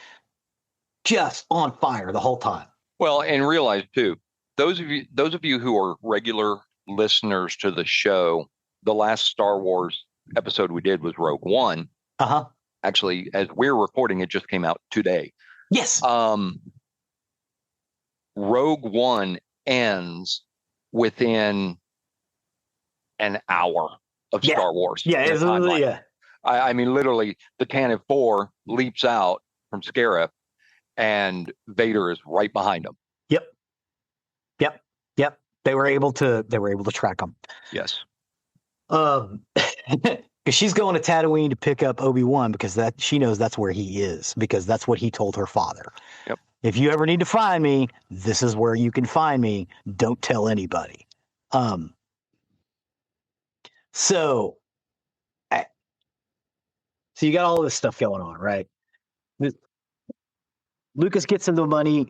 just on fire the whole time. Well, and realize too, those of you who are regular listeners to the show, the last Star Wars episode we did was Rogue One. Actually, as we're recording, it just came out today. Yes. Rogue One ends within an hour of Star Wars. Yeah, it's literally, I mean, literally, the Tantive 4 leaps out from Scarif, and Vader is right behind him. Yep. They were able to track him. Yes. Because she's going to Tatooine to pick up Obi-Wan, because she knows that's where he is, because that's what he told her father. Yep. If you ever need to find me, this is where you can find me. Don't tell anybody. So you got all this stuff going on, right? Lucas gets him the money.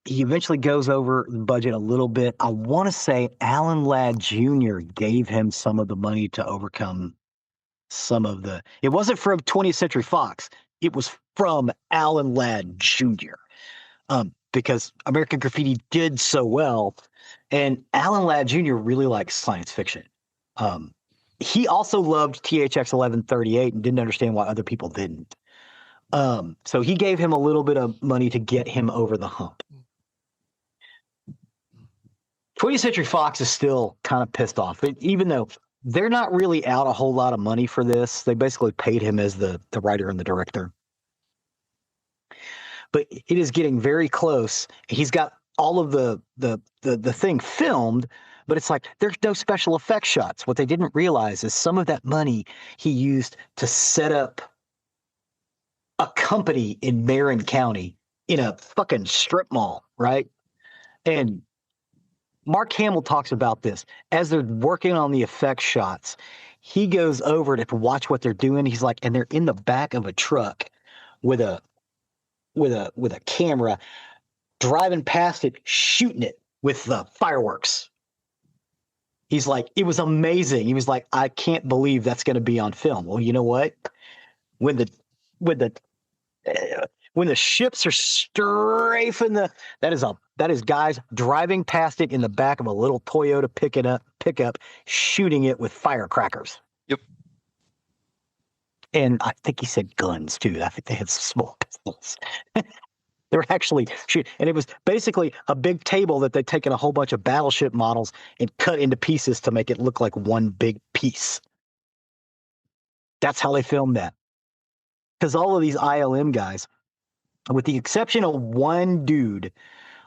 He eventually goes over the budget a little bit. I want to say Alan Ladd Jr. gave him some of the money to overcome some of the... It wasn't from 20th Century Fox. It was from Alan Ladd Jr. Because American Graffiti did so well. And Alan Ladd Jr. really likes science fiction. He also loved THX 1138 and didn't understand why other people didn't. So he gave him a little bit of money to get him over the hump. 20th Century Fox is still kind of pissed off, even though they're not really out a whole lot of money for this. They basically paid him as the writer and the director. But it is getting very close. He's got all of the thing filmed, but it's like there's no special effects shots. What they didn't realize is some of that money he used to set up a company in Marin County in a fucking strip mall, right? And Mark Hamill talks about this as they're working on the effects shots. he goes over to watch what they're doing. He's like, and they're in the back of a truck with a camera, driving past it, shooting it with the fireworks. He's like, it was amazing. He was like, I can't believe that's going to be on film. Well, you know what? When the ships are strafing that is guys driving past it in the back of a little Toyota pickup, shooting it with firecrackers. Yep. And I think he said guns too. I think they had some small pistols. They were actually shooting, and it was basically a big table that they'd taken a whole bunch of battleship models and cut into pieces to make it look like one big piece. That's how they filmed that. Because all of these ILM guys, with the exception of one dude,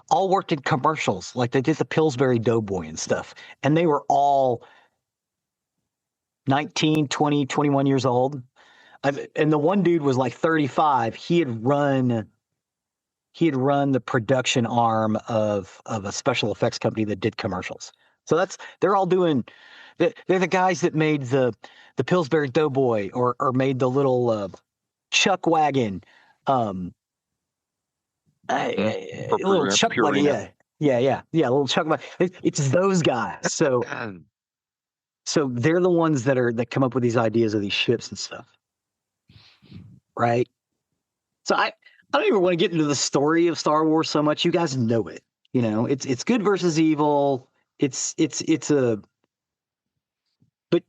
all worked in commercials. Like they did the Pillsbury Doughboy and stuff. And they were all 19, 20, 21 years old. And the one dude was like 35. He had run the production arm of a special effects company that did commercials. So they're all doing. They're the guys that made the Pillsbury Doughboy or made the little Chuck wagon. Little Chuck wagon. Yeah. Little Chuck wagon. It's those guys. So they're the ones that come up with these ideas of these ships and stuff, right? So I don't even want to get into the story of Star Wars so much. You guys know it. You know, it's good versus evil. But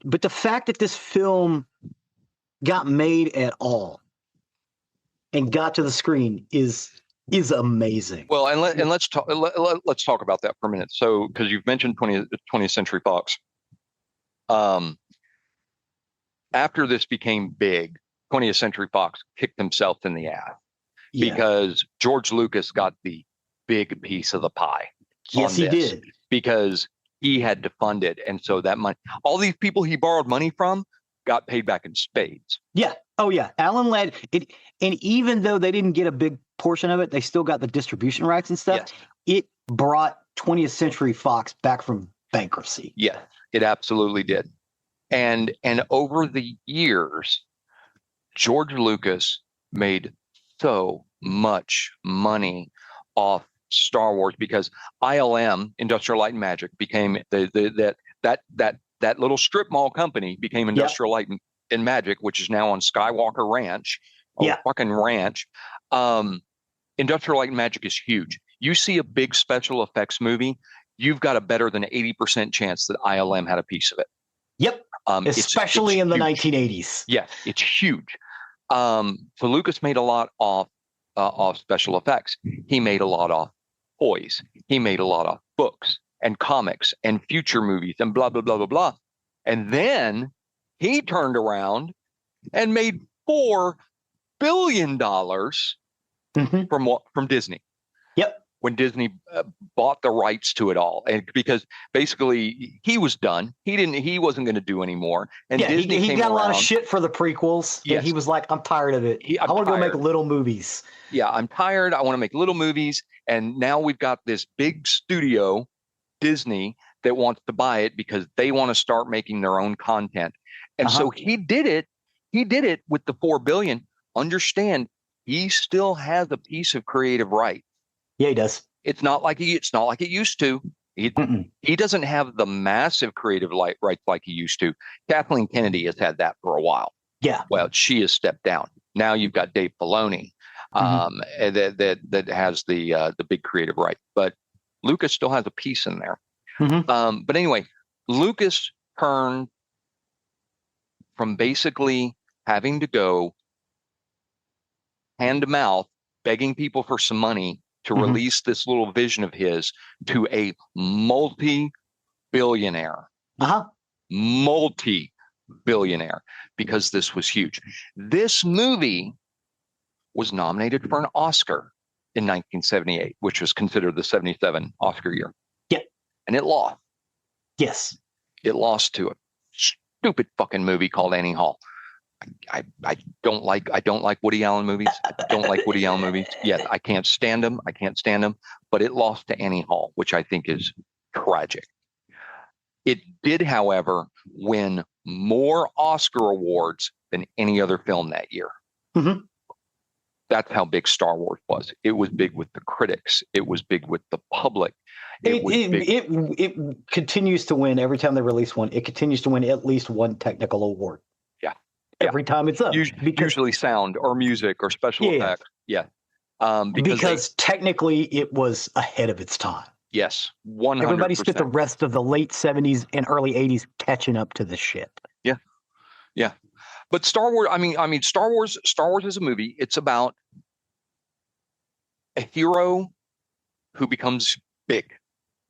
the fact that this film got made at all and got to the screen is amazing. Well, let's talk about that for a minute. So, because you've mentioned 20th Century Fox. After this became big, 20th Century Fox kicked himself in the ass. Yeah. Because George Lucas got the big piece of the pie. Yes, he did. Because he had to fund it. And so that money, all these people he borrowed money from got paid back in spades. Yeah. Oh, yeah. Alan Ladd, and even though they didn't get a big portion of it, they still got the distribution rights and stuff. Yes. It brought 20th Century Fox back from bankruptcy. Yeah, it absolutely did. And over the years, George Lucas made so much money off Star Wars because ILM, Industrial Light and Magic, became that little strip mall company became Industrial Light and Magic, which is now on Skywalker Ranch. Fucking ranch. Industrial Light and Magic is huge. You see a big special effects movie, you've got a better than 80% chance that ILM had a piece of it. Yep. Especially in the 1980s. Yeah, it's huge. So Lucas made a lot off special effects. He made a lot off toys. He made a lot of books and comics and future movies and blah, blah, blah, blah, blah. And then he turned around and made $4 billion from Disney. Yep. When Disney bought the rights to it all, and because basically he was done, he wasn't going to do anymore. And Disney he got a lot of shit for the prequels. Yes. And he was like, I'm tired of it. I want to go make little movies. Yeah, I'm tired. I want to make little movies. And now we've got this big studio, Disney, that wants to buy it because they want to start making their own content. And so he did it. He did it with the $4 billion. Understand, he still has a piece of creative right. Yeah, he does. It's not like it used to. He doesn't have the massive creative rights like he used to. Kathleen Kennedy has had that for a while. Yeah. Well, she has stepped down. Now you've got Dave Filoni that has the big creative right. But Lucas still has a piece in there. But anyway, Lucas turned from basically having to go hand to mouth, begging people for some money to release this little vision of his to a multi-billionaire. Multi-billionaire, because this was huge. This movie was nominated for an Oscar in 1978, which was considered the 77 Oscar year. Yeah. And it lost. Yes. It lost to a stupid fucking movie called Annie Hall. I don't like Woody Allen movies. Yeah, I can't stand them. But it lost to Annie Hall, which I think is tragic. It did, however, win more Oscar awards than any other film that year. Mm-hmm. That's how big Star Wars was. It was big with the critics. It was big with the public. It continues to win every time they release one. It continues to win at least one technical award. Yeah. Every time it's up. Usually sound or music or special effects. Yeah. Because technically it was ahead of its time. Yes, 100%. Everybody spent the rest of the late 70s and early 80s catching up to this shit. Yeah. Yeah. But Star Wars, Star Wars is a movie. It's about a hero who becomes big.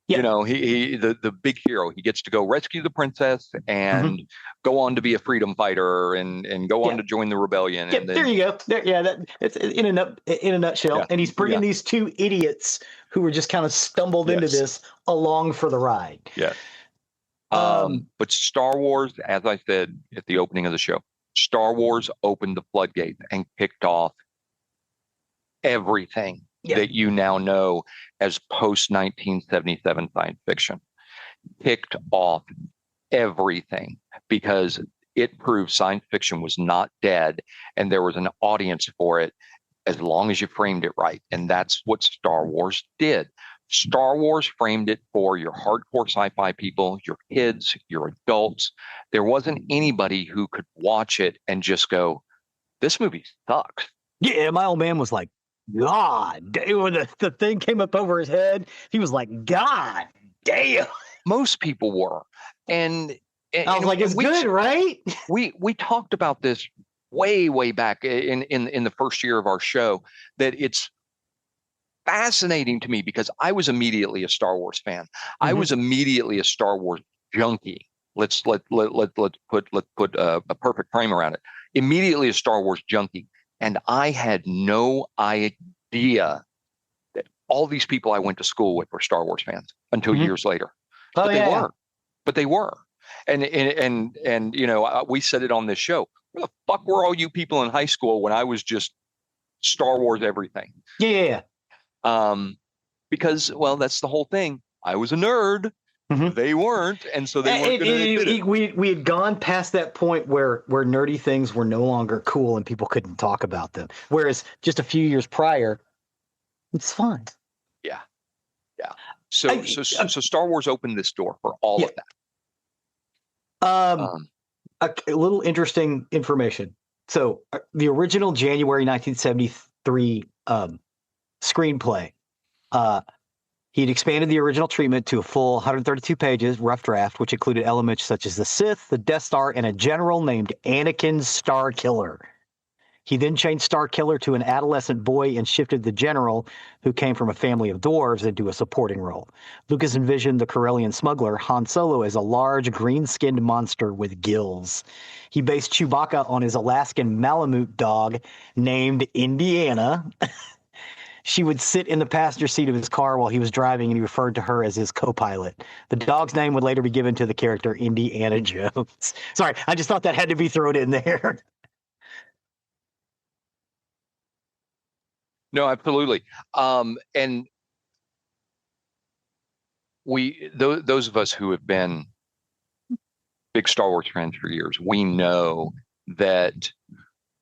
Yeah. You know, he the big hero. He gets to go rescue the princess and go on to be a freedom fighter and go on to join the rebellion. Yeah, and then, there you go. It's in a nutshell. Yeah. And he's bringing these two idiots who were just kind of stumbled into this along for the ride. Yeah. But Star Wars, as I said at the opening of the show, Star Wars opened the floodgates and kicked off everything that you now know as post-1977 science fiction. Kicked off everything because it proved science fiction was not dead and there was an audience for it as long as you framed it right. And that's what Star Wars did. Star Wars framed it for your hardcore sci-fi people, your kids, your adults. There wasn't anybody who could watch it and just go, this movie sucks. Yeah, my old man was like, God, when the thing came up over his head, he was like, God damn. Most people were. And I was like, it's good, right? We talked about this way back in the first year of our show, that it's fascinating to me because I was immediately a Star Wars fan. I was immediately a Star Wars junkie. Let's put a perfect frame around it. Immediately a Star Wars junkie. And I had no idea that all these people I went to school with were Star Wars fans until years later. But they were. And you know, we said it on this show. Where the fuck were all you people in high school when I was just Star Wars everything? Yeah. Because, well, that's the whole thing. I was a nerd. They weren't, and so they weren't going to admit it. We had gone past that point where nerdy things were no longer cool and people couldn't talk about them. Whereas just a few years prior, it's fine. Yeah. So Star Wars opened this door for all of that. A little interesting information. So the original January 1973 screenplay. He had expanded the original treatment to a full 132 pages, rough draft, which included elements such as the Sith, the Death Star, and a general named Anakin Starkiller. He then changed Starkiller to an adolescent boy and shifted the general, who came from a family of dwarves, into a supporting role. Lucas envisioned the Corellian smuggler, Han Solo, as a large, green-skinned monster with gills. He based Chewbacca on his Alaskan Malamute dog named Indiana. She would sit in the passenger seat of his car while he was driving, and he referred to her as his co-pilot. The dog's name would later be given to the character Indiana Jones. Sorry, I just thought that had to be thrown in there. No, absolutely. And those of us who have been big Star Wars fans for years, we know that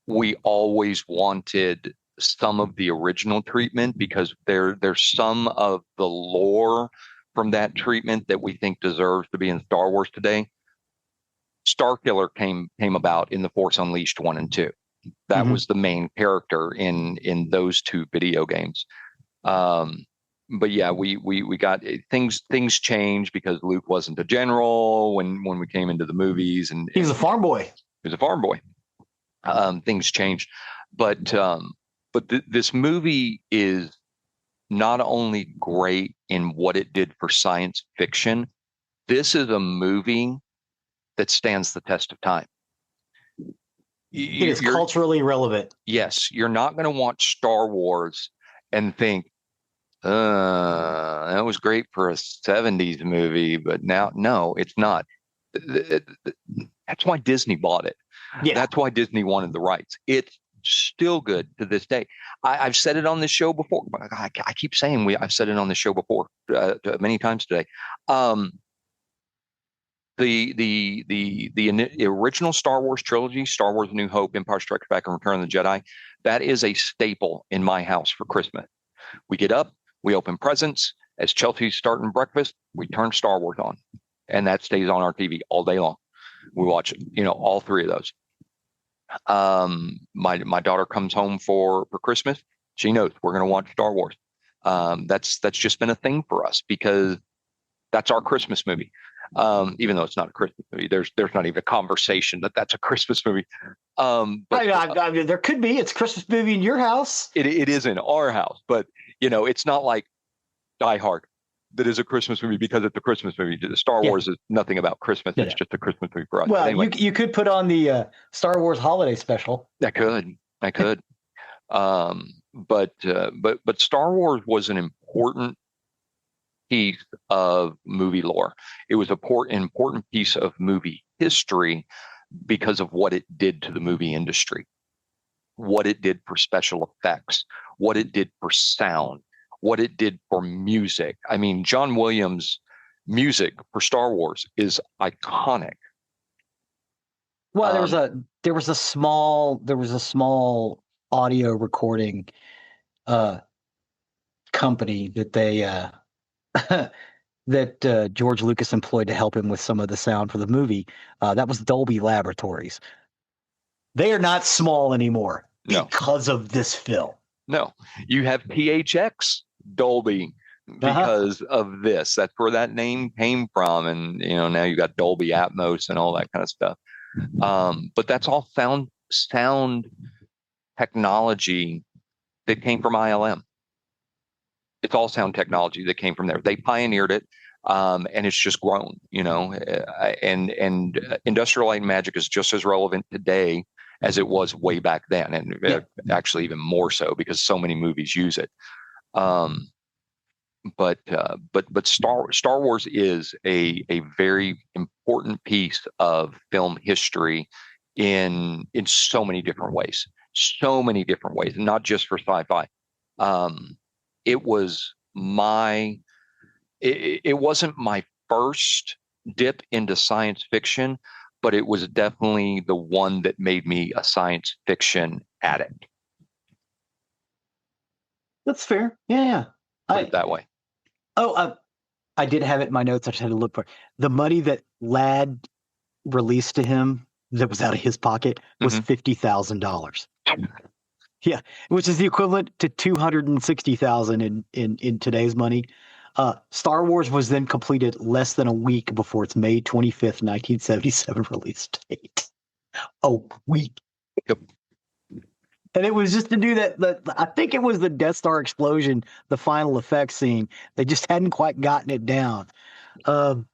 we always wanted some of the original treatment because there's some of the lore from that treatment that we think deserves to be in Star Wars today. Starkiller came about in The Force Unleashed 1 and 2. That was the main character in those two video games. But yeah, we got things changed because Luke wasn't a general when we came into the movies, and he was a farm boy. He was a farm boy. Things changed, but this movie is not only great in what it did for science fiction. This is a movie that stands the test of time. It is culturally relevant. Yes, you're not going to watch Star Wars and think, that was great for a 70s movie, but now, no, it's not. That's why Disney bought it. Yeah. That's why Disney wanted the rights. It's still good to this day. I've said it on this show before. I keep saying I've said it on this show before many times today. the original Star Wars trilogy, Star Wars: A New Hope, Empire Strikes Back, and Return of the Jedi, that is a staple in my house for Christmas. We get up, we open presents. As Chelsea's starting breakfast, we turn Star Wars on, and that stays on our TV all day long. We watch, all three of those. My daughter comes home for Christmas. She knows we're going to watch Star Wars. That's just been a thing for us because that's our Christmas movie. Even though it's not a Christmas movie, there's not even a conversation that that's a Christmas movie. But I mean, there could be. It's a Christmas movie in your house. It is in our house, but it's not like Die Hard that is a Christmas movie because it's a Christmas movie. Star Wars is nothing about Christmas. It's just a Christmas movie for us. Well, anyway, you could put on the Star Wars holiday special. I could. But Star Wars was an important piece of movie lore. It was an important piece of movie history because of what it did to the movie industry, what it did for special effects, what it did for sound, what it did for music. I mean, John Williams' music for Star Wars is iconic. Well, there was a small audio recording company that they that George Lucas employed to help him with some of the sound for the movie. That was Dolby Laboratories. They are not small anymore because of this film. No, you have PHX Dolby because of this. That's where that name came from. And, now you got Dolby Atmos and all that kind of stuff. But that's all sound technology that came from ILM. It's all sound technology that came from there. They pioneered it. And it's just grown, and Industrial Light and Magic is just as relevant today as it was way back then. And actually even more so because so many movies use it. But Star Wars is a very important piece of film history in so many different ways, and not just for sci-fi. It wasn't my first dip into science fiction, but it was definitely the one that made me a science fiction addict. That's fair. Yeah. Put it that way. I did have it in my notes. I just had to look for it. The money that Ladd released to him that was out of his pocket was $50,000. Yeah, which is the equivalent to $260,000 in today's money. Star Wars was then completed less than a week before its May 25th, 1977 release date. A week. Yep. And it was just to do that. I think it was the Death Star explosion, the final effects scene. They just hadn't quite gotten it down. How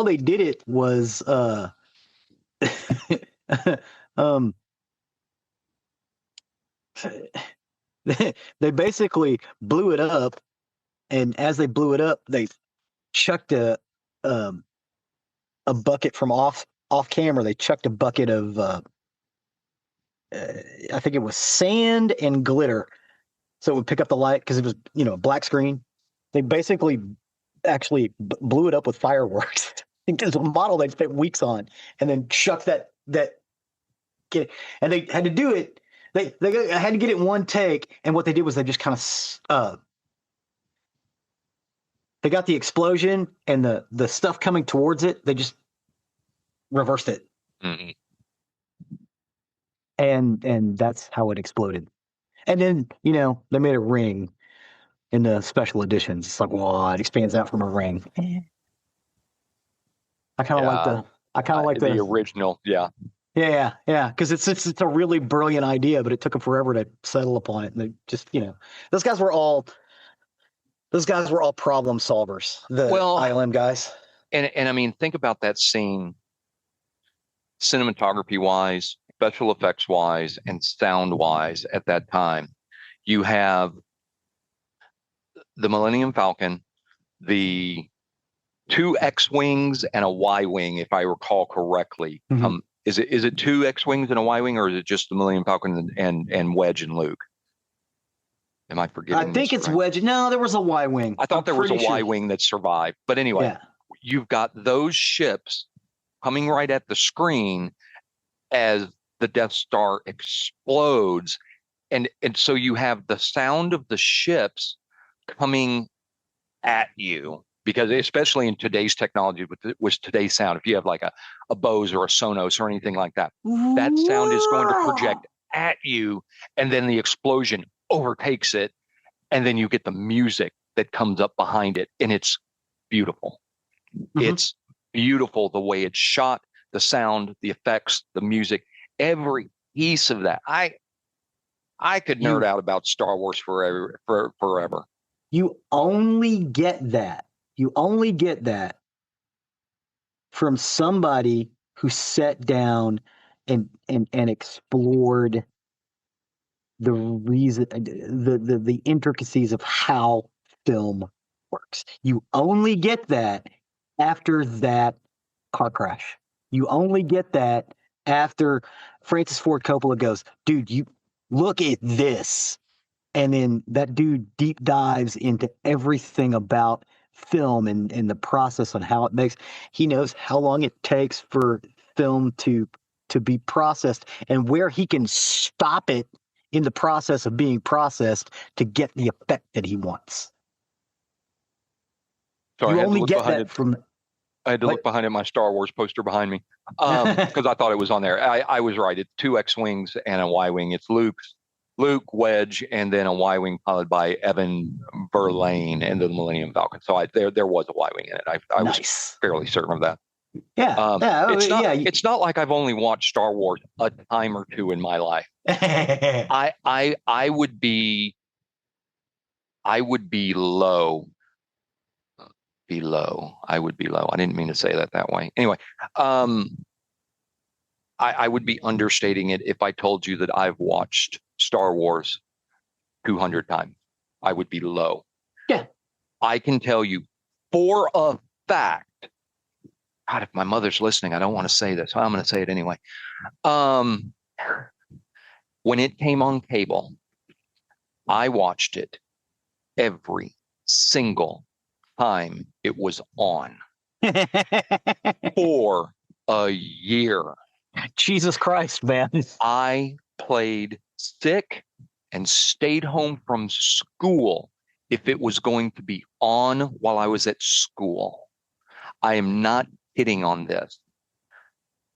they did it was they basically blew it up, and as they blew it up, they chucked a bucket from off camera. They chucked a bucket of I think it was sand and glitter, so it would pick up the light because it was a black screen. They basically actually blew it up with fireworks. I think there's a model they spent weeks on, and then chucked that and they had to do it. They had to get it in one take, and what they did was they just kind of they got the explosion and the stuff coming towards it. They just reversed it, and that's how it exploded. And then they made a ring in the special editions. It's like, well, it expands out from a ring. I kind of like the original, yeah. Yeah, because it's a really brilliant idea, but it took them forever to settle upon it. And they just, those guys were all problem solvers. The ILM guys. And I mean, think about that scene, cinematography wise, special effects wise, and sound wise. At that time, you have the Millennium Falcon, the 2 X-wings and a Y-wing, if I recall correctly. Is it 2 X-wings and a Y-wing, or is it just the Millennium Falcon and Wedge and Luke? Am I forgetting? I think it's Wedge. No, there was a Y-wing. I thought there was a Y-wing that survived. But anyway, you've got those ships coming right at the screen as the Death Star explodes. And so you have the sound of the ships coming at you, because especially in today's technology with today's sound, if you have like a Bose or a Sonos or anything like that, that sound is going to project at you, and then the explosion overtakes it, and then you get the music that comes up behind it, and it's beautiful. It's beautiful the way it's shot, the sound, the effects, the music, every piece of that. I could nerd out about Star Wars forever. You only get that. You only get that from somebody who sat down and explored the reason, the intricacies of how film works. You only get that after that car crash. You only get that after Francis Ford Coppola goes, dude, you look at this. And then that dude deep dives into everything about film and the process on how it makes. He knows how long it takes for film to be processed and where he can stop it in the process of being processed to get the effect that he wants. Sorry, you only get that from. I had to look behind my Star Wars poster behind me because I thought it was on there. I was right. It's 2 X-wings and a Y-wing. It's Luke, Wedge, and then a Y-wing piloted by Evan Verlaine and the Millennium Falcon. So there was a Y-wing in it. I Nice. was fairly certain of that. Yeah. It's not like I've only watched Star Wars a time or two in my life. I would be low. I would be low. I didn't mean to say that way. Anyway, I would be understating it if I told you that I've watched Star Wars 200 times. I would be low. Yeah. I can tell you for a fact, God, if my mother's listening, I don't want to say this. I'm going to say it anyway. When it came on cable, I watched it every single time it was on for a year. Jesus Christ, man. I played sick and stayed home from school if it was going to be on while I was at school. I am not kidding on this.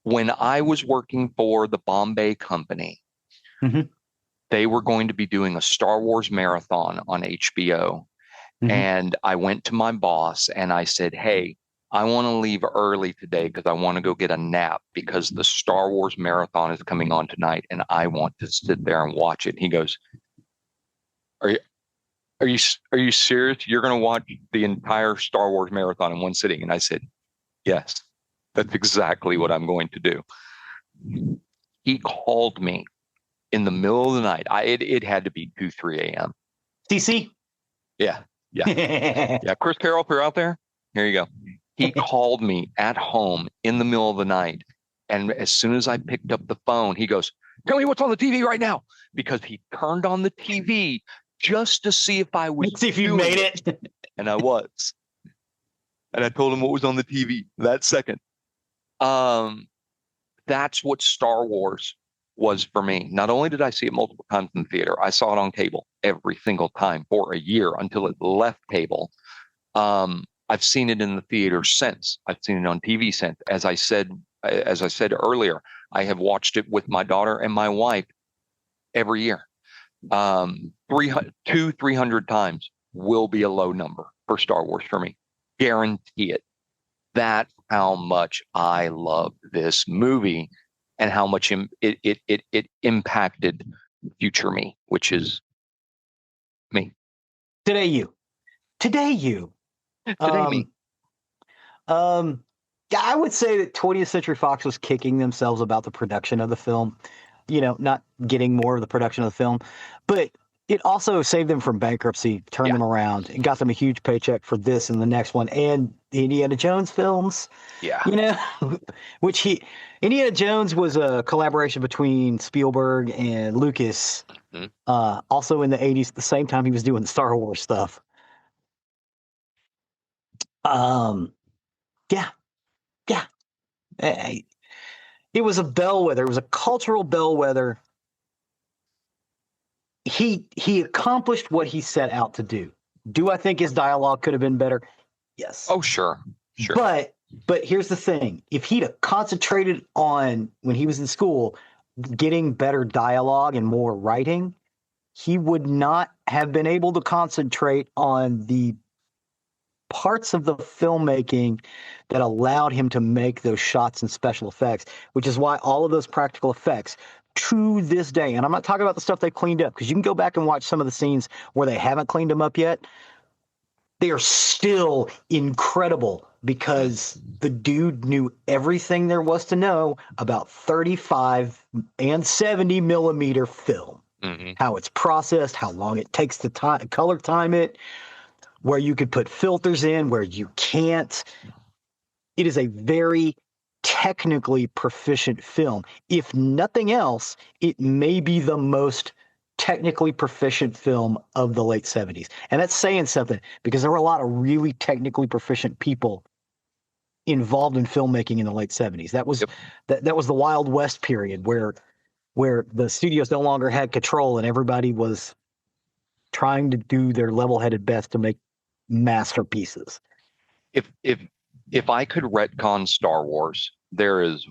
When I was working for the Bombay Company, they were going to be doing a Star Wars marathon on HBO. And I went to my boss and I said, hey, I want to leave early today because I want to go get a nap because the Star Wars marathon is coming on tonight and I want to sit there and watch it. And he goes, are you serious? You're going to watch the entire Star Wars marathon in one sitting? And I said, yes, that's exactly what I'm going to do. He called me in the middle of the night. It had to be 2, 3 a.m. CC? Yeah. Yeah. Chris Carroll, if you're out there, here you go. He called me at home in the middle of the night. And as soon as I picked up the phone, he goes, tell me what's on the TV right now. Because he turned on the TV just to see if I was. Let's see if you made it. And I was. And I told him what was on the TV that second. That's what Star Wars was for me. Not only did I see it multiple times in the theater, I saw it on cable every single time for a year until it left cable. I've seen it in the theater since. I've seen it on TV since. As I said earlier, I have watched it with my daughter and my wife every year. 300 times will be a low number for Star Wars for me. Guarantee it. That's how much I love this movie and how much it impacted future me, which is me. Today you. Me. I would say that 20th Century Fox was kicking themselves about the production of the film, not getting more of the production of the film, but it also saved them from bankruptcy, turned them around, and got them a huge paycheck for this and the next one, and the Indiana Jones films. Yeah. Indiana Jones was a collaboration between Spielberg and Lucas, also in the 80s, at the same time he was doing the Star Wars stuff. Yeah. Yeah. It was a bellwether. It was a cultural bellwether. He accomplished what he set out to do. Do I think his dialogue could have been better? Yes. Oh, sure. But here's the thing. If he'd have concentrated on, when he was in school, getting better dialogue and more writing, he would not have been able to concentrate on the parts of the filmmaking that allowed him to make those shots and special effects, which is why all of those practical effects to this day, and I'm not talking about the stuff they cleaned up, because you can go back and watch some of the scenes where they haven't cleaned them up yet. They are still incredible because the dude knew everything there was to know about 35 and 70 millimeter film, how it's processed, how long it takes to color time it, where you could put filters in, where you can't. It is a very technically proficient film. If nothing else, it may be the most technically proficient film of the late 70s. And that's saying something, because there were a lot of really technically proficient people involved in filmmaking in the late 70s. That was that was the Wild West period where the studios no longer had control and everybody was trying to do their level-headed best to make masterpieces. If I could retcon Star Wars, there is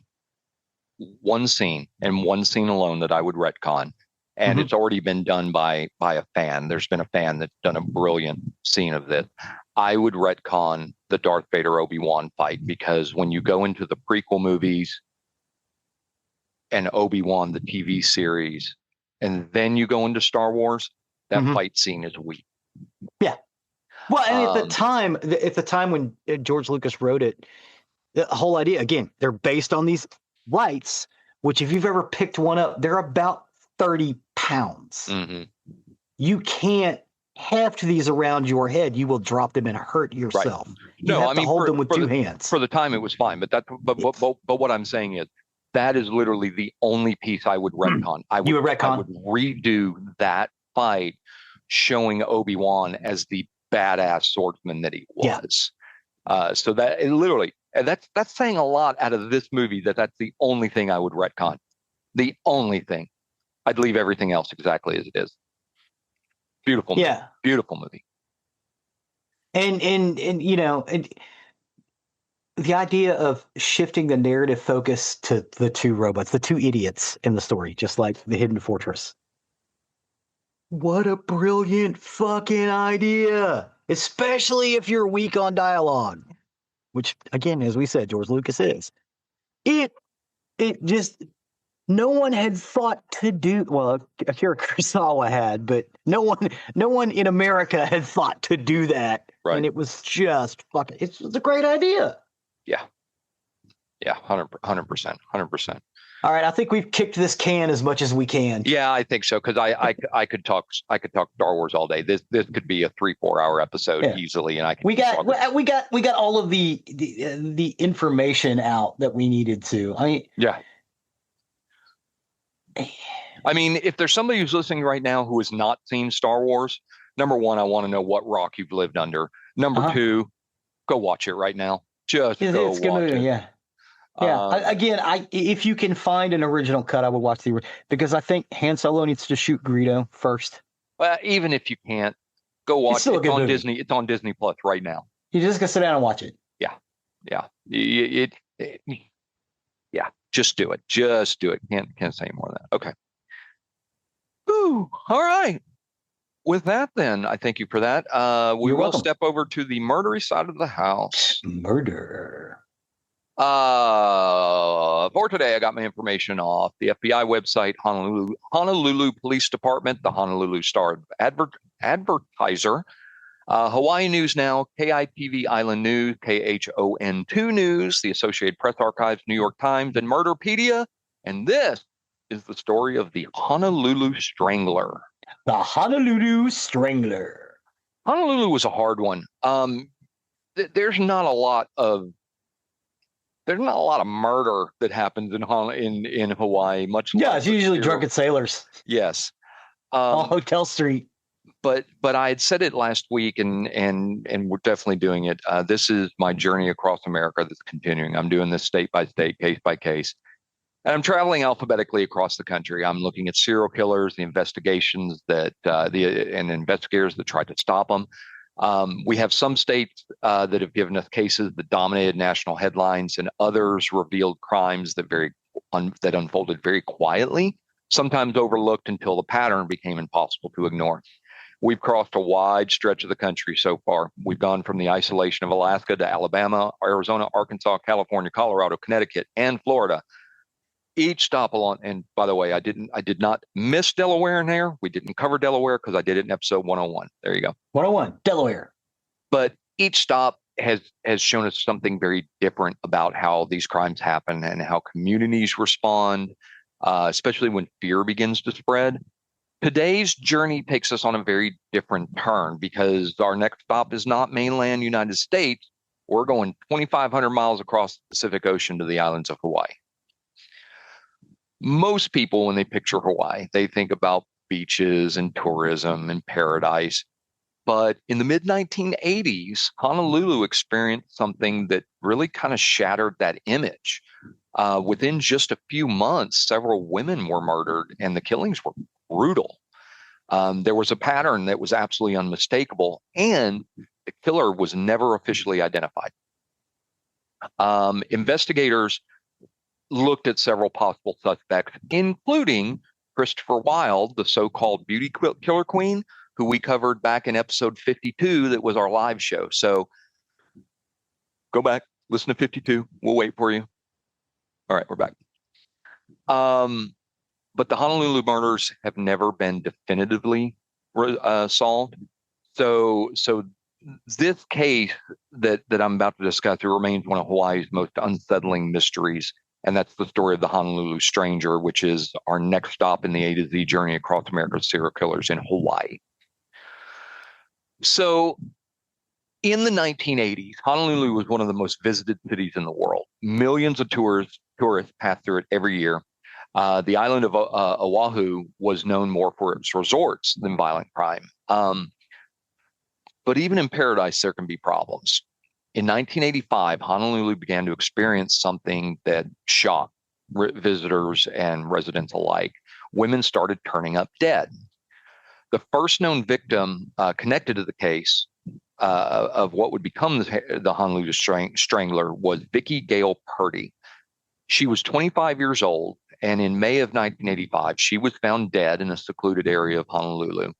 one scene and one scene alone that I would retcon, and it's already been done by a fan. There's been a fan that's done a brilliant scene of this. I would retcon the Darth Vader Obi-Wan fight, because when you go into the prequel movies and Obi-Wan, the TV series, and then you go into Star Wars, that fight scene is weak. Yeah. Well, and at the time when George Lucas wrote it, the whole idea, again, they're based on these lights, which if you've ever picked one up, they're about 30 pounds. You can't heft these around your head. You will drop them and hurt yourself. Right. You have to hold them with two hands. For the time, it was fine. But what I'm saying is, that is literally the only piece I would retcon. I would redo that fight, showing Obi-Wan as the badass swordsman that he was. So that literally, that's saying a lot out of this movie, that's the only thing I would retcon. The only thing. I'd leave everything else exactly as it is. Beautiful movie. Yeah. Beautiful movie. And you know, the idea of shifting the narrative focus to the two robots, the two idiots in the story, just like the Hidden Fortress. What a brilliant fucking idea, especially if you're weak on dialogue, which, again, as we said, George Lucas is. It just, no one had thought to do, well, Akira Kurosawa had, but no one in America had thought to do that. Right. And it was just fucking, it's a great idea. Yeah. Yeah, 100%. All right, I think we've kicked this can as much as we can. Yeah, I think so, because I could talk Star Wars all day. This could be a 3-4 hour episode easily, and I can. We got all of the information out that we needed to. I mean, if there's somebody who's listening right now who has not seen Star Wars, number one, I want to know what rock you've lived under. Number two, go watch it right now. Just go watch it. Yeah. Again, if you can find an original cut, I would watch because I think Han Solo needs to shoot Greedo first. Well, even if you can't, go watch it. It's on Disney. It's on Disney Plus right now. You just gotta sit down and watch it. Yeah. Just do it. Just do it. Can't say more than that. Okay. Ooh. All right. With that, then, I thank you for that. We will step over to the murdery side of the house. Murder. For today, I got my information off the FBI website, Honolulu Police Department, the Honolulu Star Advertiser, Hawaii News Now, KITV Island News, KHON2 News, the Associated Press Archives, New York Times, and Murderpedia. And this is the story of the Honolulu Strangler. The Honolulu Strangler. Honolulu was a hard one. There's not a lot of murder that happens in Hawaii. Much. Yeah, it's usually drunken sailors. Yes. On Hotel Street. but I had said it last week, and we're definitely doing it. This is my journey across America that's continuing. I'm doing this state by state, case by case, and I'm traveling alphabetically across the country. I'm looking at serial killers, the investigations and investigators that tried to stop them. We have some states that have given us cases that dominated national headlines, and others revealed crimes that unfolded very quietly, sometimes overlooked until the pattern became impossible to ignore. We've crossed a wide stretch of the country so far. We've gone from the isolation of Alaska to Alabama, Arizona, Arkansas, California, Colorado, Connecticut, and Florida. Each stop along, and by the way, I did not miss Delaware in there. We didn't cover Delaware because I did it in episode 101. There you go. 101, Delaware. But each stop has shown us something very different about how these crimes happen and how communities respond, especially when fear begins to spread. Today's journey takes us on a very different turn because our next stop is not mainland United States. We're going 2,500 miles across the Pacific Ocean to the islands of Hawaii. Most people, when they picture Hawaii, they think about beaches and tourism and paradise. But in the mid-1980s, Honolulu experienced something that really kind of shattered that image. Within just a few months, several women were murdered, and the killings were brutal. There was a pattern that was absolutely unmistakable, and the killer was never officially identified. Investigators looked at several possible suspects, including Christopher Wilde, the so-called beauty killer queen, who we covered back in episode 52. That was our live show. So go back, listen to 52. We'll wait for you. All right, we're back. But the Honolulu murders have never been definitively solved. So this case that I'm about to discuss, it remains one of Hawaii's most unsettling mysteries. And that's the story of the Honolulu Strangler, which is our next stop in the A to Z journey across America's serial killers in Hawaii. So in the 1980s, Honolulu was one of the most visited cities in the world. Millions of tourists pass through it every year. The island of Oahu was known more for its resorts than violent crime. But even in paradise, there can be problems. In 1985, Honolulu began to experience something that shocked visitors and residents alike. Women started turning up dead. The first known victim connected to the case of what would become the Honolulu Strangler was Vicki Gale Purdy. She was 25 years old, and in May of 1985, she was found dead in a secluded area of Honolulu.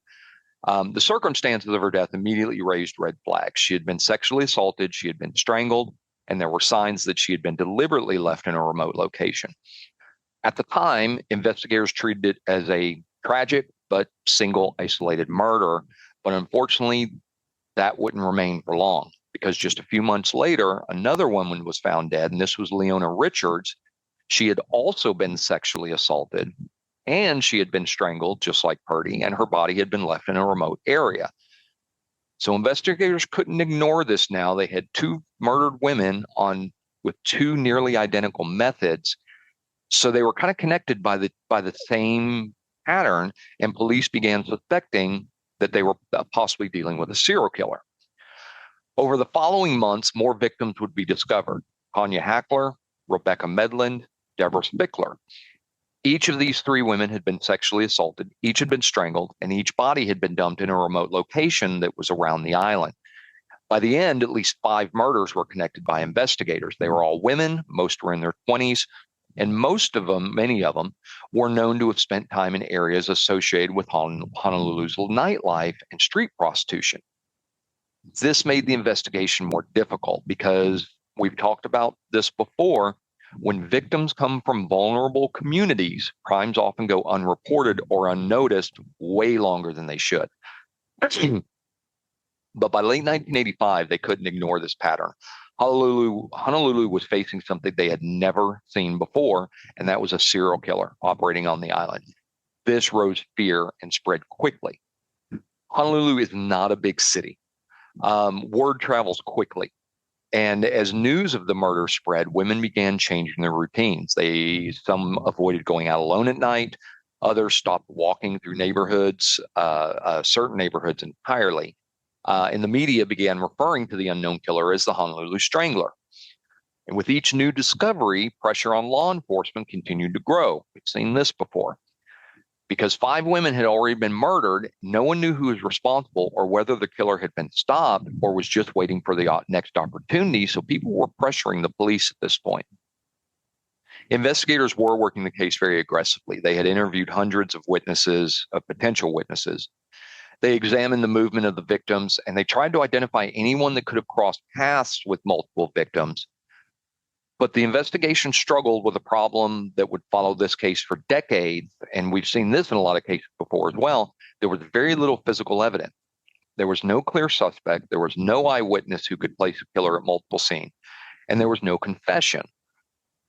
The circumstances of her death immediately raised red flags. She had been sexually assaulted, she had been strangled, and there were signs that she had been deliberately left in a remote location. At the time, investigators treated it as a tragic but single isolated murder. But unfortunately, that wouldn't remain for long, because just a few months later, another woman was found dead, and this was Leona Richards. She had also been sexually assaulted, and she had been strangled just like Purdy, and her body had been left in a remote area. So investigators couldn't ignore this now. They had two murdered women with two nearly identical methods. So they were kind of connected by the same pattern, and police began suspecting that they were possibly dealing with a serial killer. Over the following months, more victims would be discovered. Tanya Hackler, Rebecca Medland, Deborah Spickler. Each of these three women had been sexually assaulted, each had been strangled, and each body had been dumped in a remote location that was around the island. By the end, at least 5 murders were connected by investigators. They were all women, most were in their 20s, and many of them, were known to have spent time in areas associated with Honolulu's nightlife and street prostitution. This made the investigation more difficult because we've talked about this before. When victims come from vulnerable communities, crimes often go unreported or unnoticed way longer than they should. But by late 1985, they couldn't ignore this pattern. Honolulu was facing something they had never seen before, and that was a serial killer operating on the island. This rose fear and spread quickly. Honolulu is not a big city. Word travels quickly. And as news of the murder spread, women began changing their routines. Some avoided going out alone at night. Others stopped walking through neighborhoods, certain neighborhoods entirely. And the media began referring to the unknown killer as the Honolulu Strangler. And with each new discovery, pressure on law enforcement continued to grow. We've seen this before. Because 5 women had already been murdered, no one knew who was responsible or whether the killer had been stopped or was just waiting for the next opportunity. So people were pressuring the police at this point. Investigators were working the case very aggressively. They had interviewed hundreds of witnesses, of potential witnesses. They examined the movement of the victims, and they tried to identify anyone that could have crossed paths with multiple victims. But the investigation struggled with a problem that would follow this case for decades, and we've seen this in a lot of cases before as well. There was very little physical evidence. There was no clear suspect. There was no eyewitness who could place a killer at multiple scenes, and there was no confession.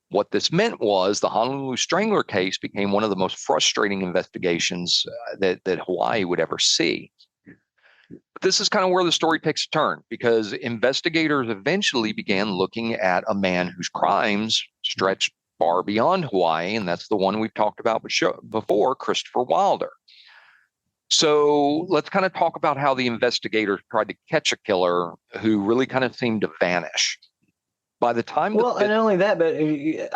What this meant was the Honolulu Strangler case became one of the most frustrating investigations that Hawaii would ever see. But this is kind of where the story takes a turn, because investigators eventually began looking at a man whose crimes stretched far beyond Hawaii, and that's the one we've talked about before, Christopher Wilder. So let's kind of talk about how the investigators tried to catch a killer who really kind of seemed to vanish. By the time, and not only that, but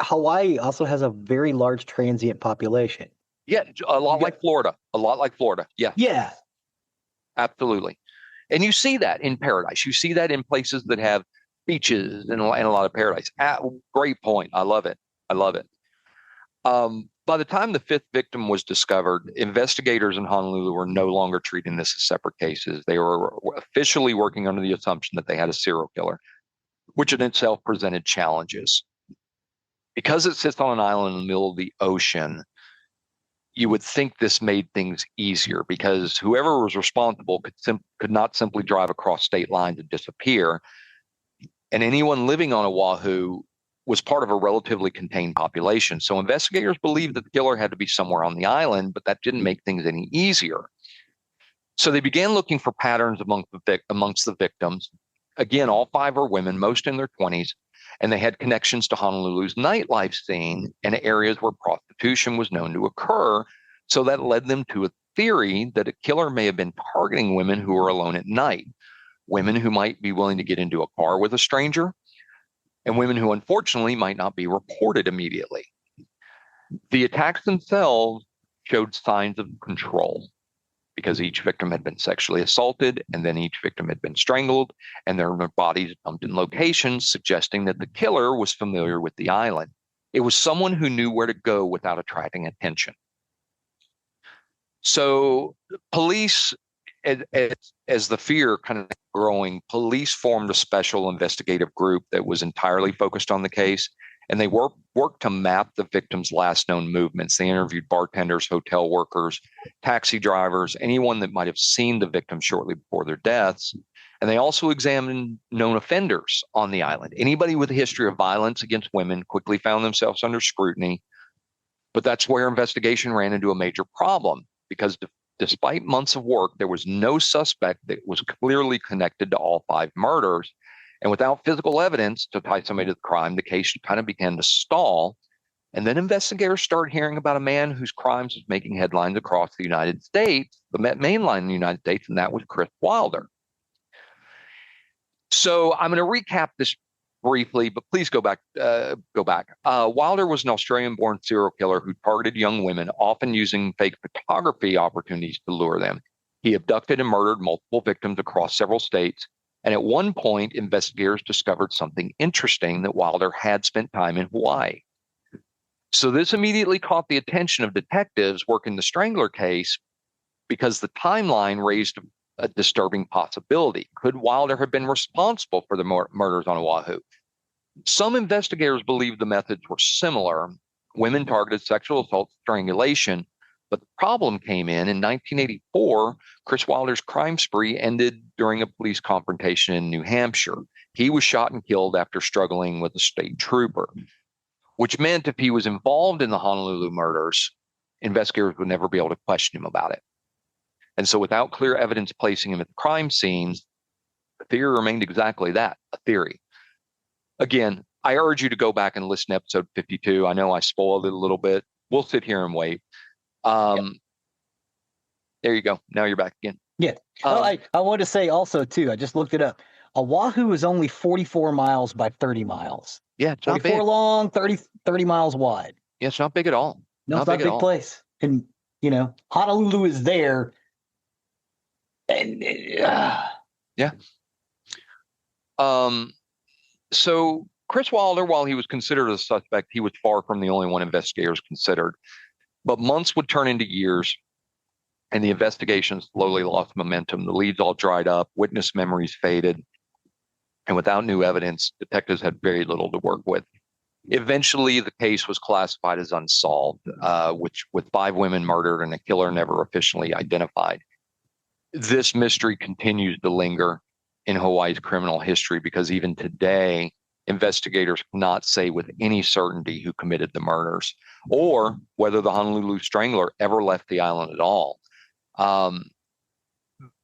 Hawaii also has a very large transient population. Yeah, a lot like Florida. Yeah, absolutely. And you see that in paradise. You see that in places that have beaches and a lot of paradise. Great point. I love it. By the time the 5th victim was discovered, investigators in Honolulu were no longer treating this as separate cases. They were officially working under the assumption that they had a serial killer, which in itself presented challenges. Because it sits on an island in the middle of the ocean, you would think this made things easier, because whoever was responsible could not simply drive across state lines and disappear. And anyone living on Oahu was part of a relatively contained population. So investigators believed that the killer had to be somewhere on the island, but that didn't make things any easier. So they began looking for patterns amongst the victims. Again, all 5 are women, most in their 20s, and they had connections to Honolulu's nightlife scene and areas where prostitution was known to occur. So that led them to a theory that a killer may have been targeting women who were alone at night, women who might be willing to get into a car with a stranger, and women who unfortunately might not be reported immediately. The attacks themselves showed signs of control, because each victim had been sexually assaulted, and then each victim had been strangled, and their bodies dumped in locations suggesting that the killer was familiar with the island. It was someone who knew where to go without attracting attention. So police, as the fear kind of growing, police formed a special investigative group that was entirely focused on the case. And they worked to map the victim's last known movements. They interviewed bartenders, hotel workers, taxi drivers, anyone that might have seen the victim shortly before their deaths. And they also examined known offenders on the island. Anybody with a history of violence against women quickly found themselves under scrutiny. But that's where investigation ran into a major problem, because despite months of work, there was no suspect that was clearly connected to all 5 murders. And without physical evidence to tie somebody to the crime, the case kind of began to stall. And then investigators started hearing about a man whose crimes was making headlines across the United States, the mainline in the United States, and that was Chris Wilder. So I'm going to recap this briefly, but please go back. Wilder was an Australian-born serial killer who targeted young women, often using fake photography opportunities to lure them. He abducted and murdered multiple victims across several states. And at one point, investigators discovered something interesting, that Wilder had spent time in Hawaii. So this immediately caught the attention of detectives working the Strangler case, because the timeline raised a disturbing possibility. Could Wilder have been responsible for the murders on Oahu? Some investigators believe the methods were similar. Women targeted sexual assault, strangulation. But the problem came in 1984. Chris Wilder's crime spree ended during a police confrontation in New Hampshire. He was shot and killed after struggling with a state trooper, which meant if he was involved in the Honolulu murders, investigators would never be able to question him about it. And so without clear evidence placing him at the crime scenes, the theory remained exactly that, a theory. Again, I urge you to go back and listen to episode 52. I know I spoiled it a little bit. We'll sit here and wait. There you go. Now you're back again. Yeah. I wanted to say also, too, I just looked it up. Oahu is only 44 miles by 30 miles. Yeah, it's not 44 big. long, 30 miles wide. Yeah, it's not big at all. No, it's not a big place. And, Honolulu is there. And yeah. So Chris Wilder, while he was considered a suspect, he was far from the only one investigators considered. But months would turn into years, and the investigation slowly lost momentum. The leads all dried up, witness memories faded, and without new evidence, detectives had very little to work with. Eventually, the case was classified as unsolved, with 5 women murdered and a killer never officially identified. This mystery continues to linger in Hawaii's criminal history because even today, investigators cannot say with any certainty who committed the murders or whether the Honolulu Strangler ever left the island at all.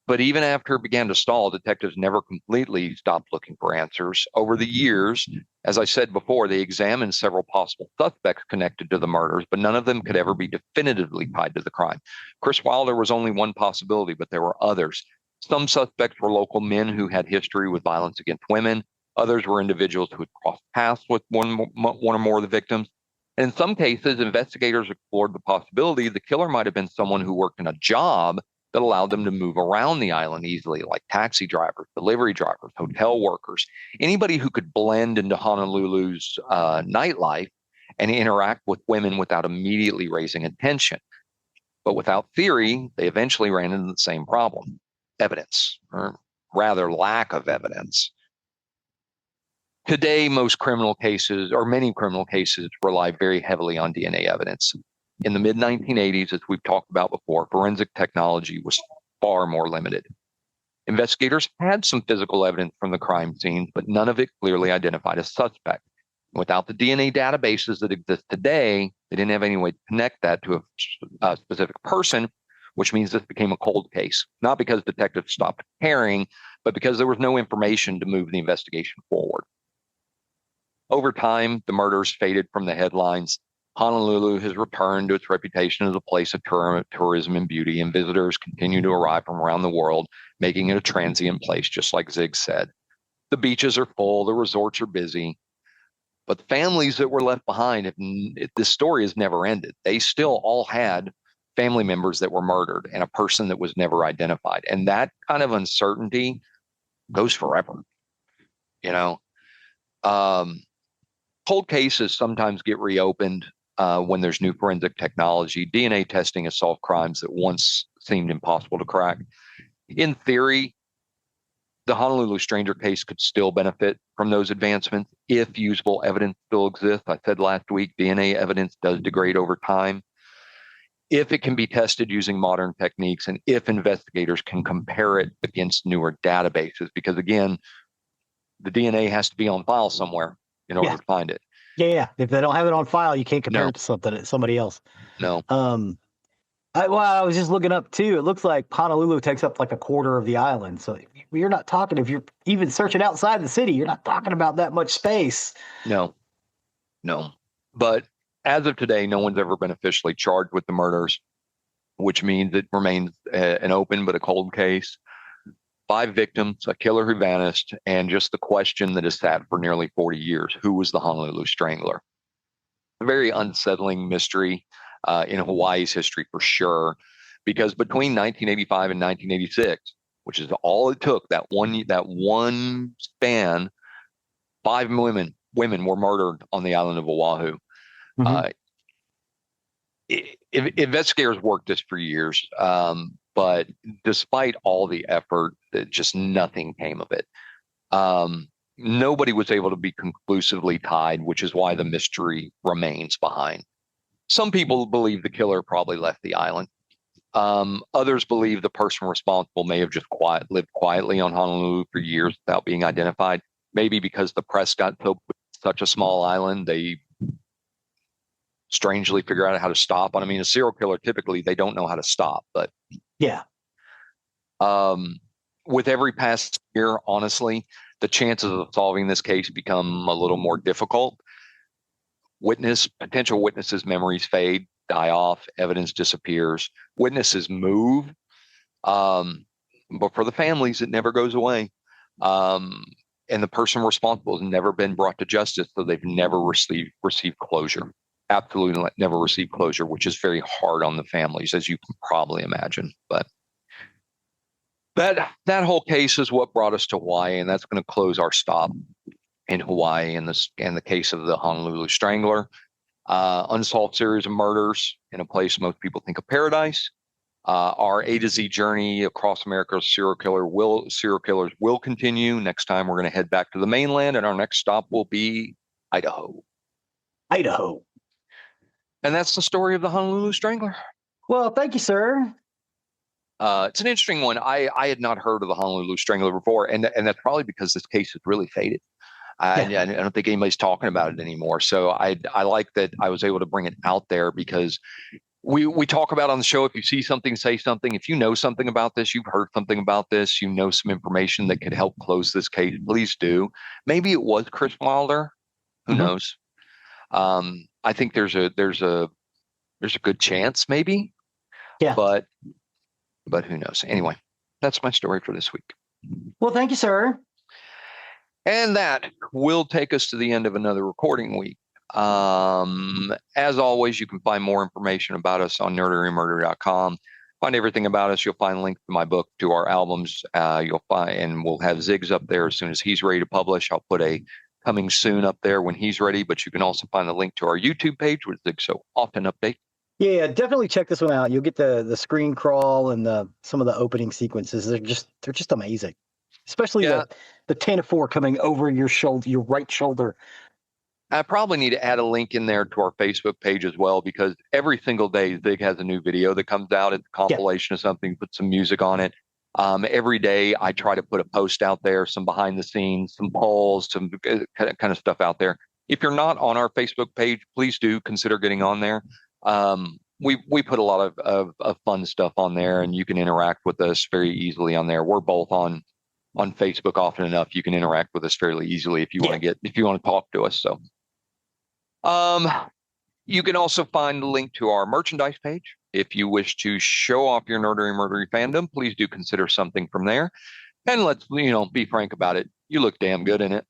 But even after it began to stall, detectives never completely stopped looking for answers. Over the years, as I said before, they examined several possible suspects connected to the murders, but none of them could ever be definitively tied to the crime. Chris Wilder was only one possibility, but there were others. Some suspects were local men who had history with violence against women. Others were individuals who had crossed paths with one or more of the victims. And in some cases, investigators explored the possibility the killer might have been someone who worked in a job that allowed them to move around the island easily, like taxi drivers, delivery drivers, hotel workers, anybody who could blend into Honolulu's nightlife and interact with women without immediately raising attention. But without theory, they eventually ran into the same problem: evidence, or rather lack of evidence. Today, most criminal cases, or many criminal cases, rely very heavily on DNA evidence. In the mid-1980s, as we've talked about before, forensic technology was far more limited. Investigators had some physical evidence from the crime scenes, but none of it clearly identified a suspect. Without the DNA databases that exist today, they didn't have any way to connect that to a specific person, which means this became a cold case, not because detectives stopped caring, but because there was no information to move the investigation forward. Over time, the murders faded from the headlines. Honolulu has returned to its reputation as a place of tourism and beauty, and visitors continue to arrive from around the world, making it a transient place, just like Zig said. The beaches are full, the resorts are busy, but the families that were left behind, this story has never ended. They still all had family members that were murdered and a person that was never identified. And that kind of uncertainty goes forever. Cold cases sometimes get reopened when there's new forensic technology. DNA testing has solved crimes that once seemed impossible to crack. In theory, the Honolulu Stranger case could still benefit from those advancements if usable evidence still exists. I said last week, DNA evidence does degrade over time. If it can be tested using modern techniques and if investigators can compare it against newer databases, because again, the DNA has to be on file somewhere in order to find it. Yeah. If they don't have it on file, you can't compare it to somebody else. No. I was just looking up too. It looks like Honolulu takes up like a quarter of the island. So you're not talking, if you're even searching outside the city, you're not talking about that much space. No. But as of today, no one's ever been officially charged with the murders, which means it remains an open but a cold case. 5 victims, a killer who vanished, and just the question that has sat for nearly 40 years: who was the Honolulu Strangler? A very unsettling mystery in Hawaii's history for sure, because between 1985 and 1986, which is all it took, that one span, 5 women were murdered on the island of Oahu. Mm-hmm. Investigators worked this for years, but despite all the effort, just nothing came of it. Nobody was able to be conclusively tied, which is why the mystery remains behind. Some people believe the killer probably left the island. Others believe the person responsible may have just lived quietly on Honolulu for years without being identified. Maybe because the press got such a small island, they strangely figure out how to stop. I mean, a serial killer, typically, they don't know how to stop, but yeah. With every past year, honestly, the chances of solving this case become a little more difficult. Potential witnesses' memories fade. die off, evidence disappears, witnesses move. But for the families, it never goes away. And the person responsible has never been brought to justice, so they've never received closure. Absolutely never received closure, which is very hard on the families, as you can probably imagine. But that whole case is what brought us to Hawaii, and that's going to close our stop in Hawaii in the case of the Honolulu Strangler. Unsolved series of murders in a place most people think of paradise. Our A to Z journey across America's serial killers will continue. Next time, we're going to head back to the mainland, and our next stop will be Idaho. Idaho. And that's the story of the Honolulu Strangler. Well, thank you, sir. It's an interesting one. I had not heard of the Honolulu Strangler before, and that's probably because this case has really faded. I don't think anybody's talking about it anymore. So I like that I was able to bring it out there, because we talk about on the show, if you see something, say something. If you know something about this, you've heard something about this, you know some information that could help close this case, please do. Maybe it was Chris Wilder. Who knows? I think there's a good chance, maybe. Yeah. But who knows? Anyway, that's my story for this week. Well, thank you, sir. And that will take us to the end of another recording week. As always, you can find more information about us on nerderymurdery.com. Find everything about us. You'll find links to my book, to our albums. You'll find, and we'll have Zig's up there as soon as he's ready to publish. I'll put a coming soon up there when he's ready, but you can also find the link to our YouTube page, which Zig so often updates. Yeah, definitely check this one out. You'll get the screen crawl and some of the opening sequences. They're just amazing. Especially the 10 of 4 coming over your shoulder, your right shoulder. I probably need to add a link in there to our Facebook page as well, because every single day Zig has a new video that comes out. It's a compilation of something, put some music on it. Every day I try to put a post out there, some behind the scenes, some polls, some kind of stuff out there. If you're not on our Facebook page, please do consider getting on there. We put a lot of fun stuff on there, and you can interact with us very easily on there. We're both on Facebook often enough. You can interact with us fairly easily if you want to talk to us. So, you can also find the link to our merchandise page. If you wish to show off your Nerdery Murdery fandom, please do consider something from there. And let's, be frank about it. You look damn good in it.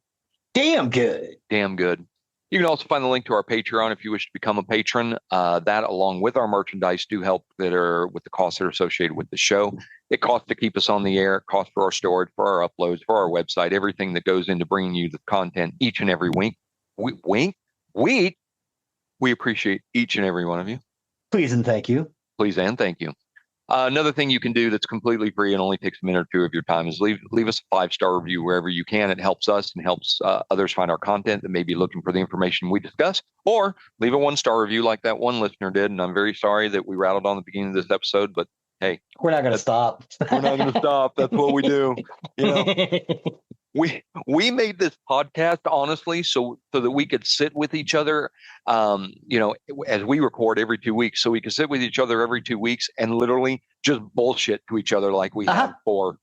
Damn good. Damn good. You can also find the link to our Patreon if you wish to become a patron. That, along with our merchandise, do help with the costs that are associated with the show. It costs to keep us on the air. It costs for our storage, for our uploads, for our website, everything that goes into bringing you the content each and every week. We appreciate each and every one of you. Please and thank you. Please and thank you. Another thing you can do that's completely free and only takes a minute or two of your time is leave us a 5-star review wherever you can. It helps us and helps others find our content that may be looking for the information we discuss. Or leave a 1-star review like that one listener did. And I'm very sorry that we rattled on the beginning of this episode, but hey, we're not going to stop. We're not going to stop. That's what we do. We made this podcast honestly so that we could sit with each other, as we record every 2 weeks, so we could sit with each other every 2 weeks and literally just bullshit to each other like we have for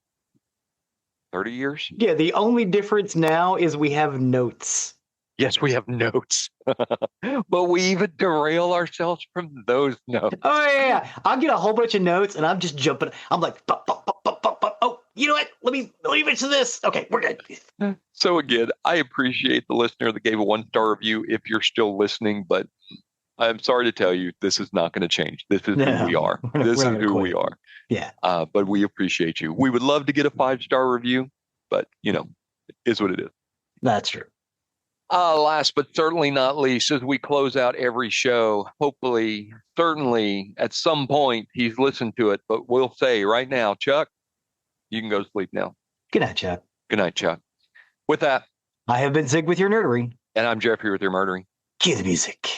30 years. Yeah. The only difference now is we have notes. Yes, we have notes, but we even derail ourselves from those notes. Oh yeah. I'll get a whole bunch of notes and I'm just jumping. I'm like, oh, you know what? Let me mention this. Okay, we're good. So again, I appreciate the listener that gave a 1-star review if you're still listening, but I'm sorry to tell you, this is not going to change. This is who we are. This is who we are. Yeah. But we appreciate you. We would love to get a 5-star review, but it is what it is. That's true. Last but certainly not least, as we close out every show, hopefully, certainly at some point he's listened to it, but we'll say right now, Chuck, you can go to sleep now. Good night, Chuck. Good night, Chuck. With that, I have been Zig with your Nerdery. And I'm Jeffrey with your Murdery. Cue the music.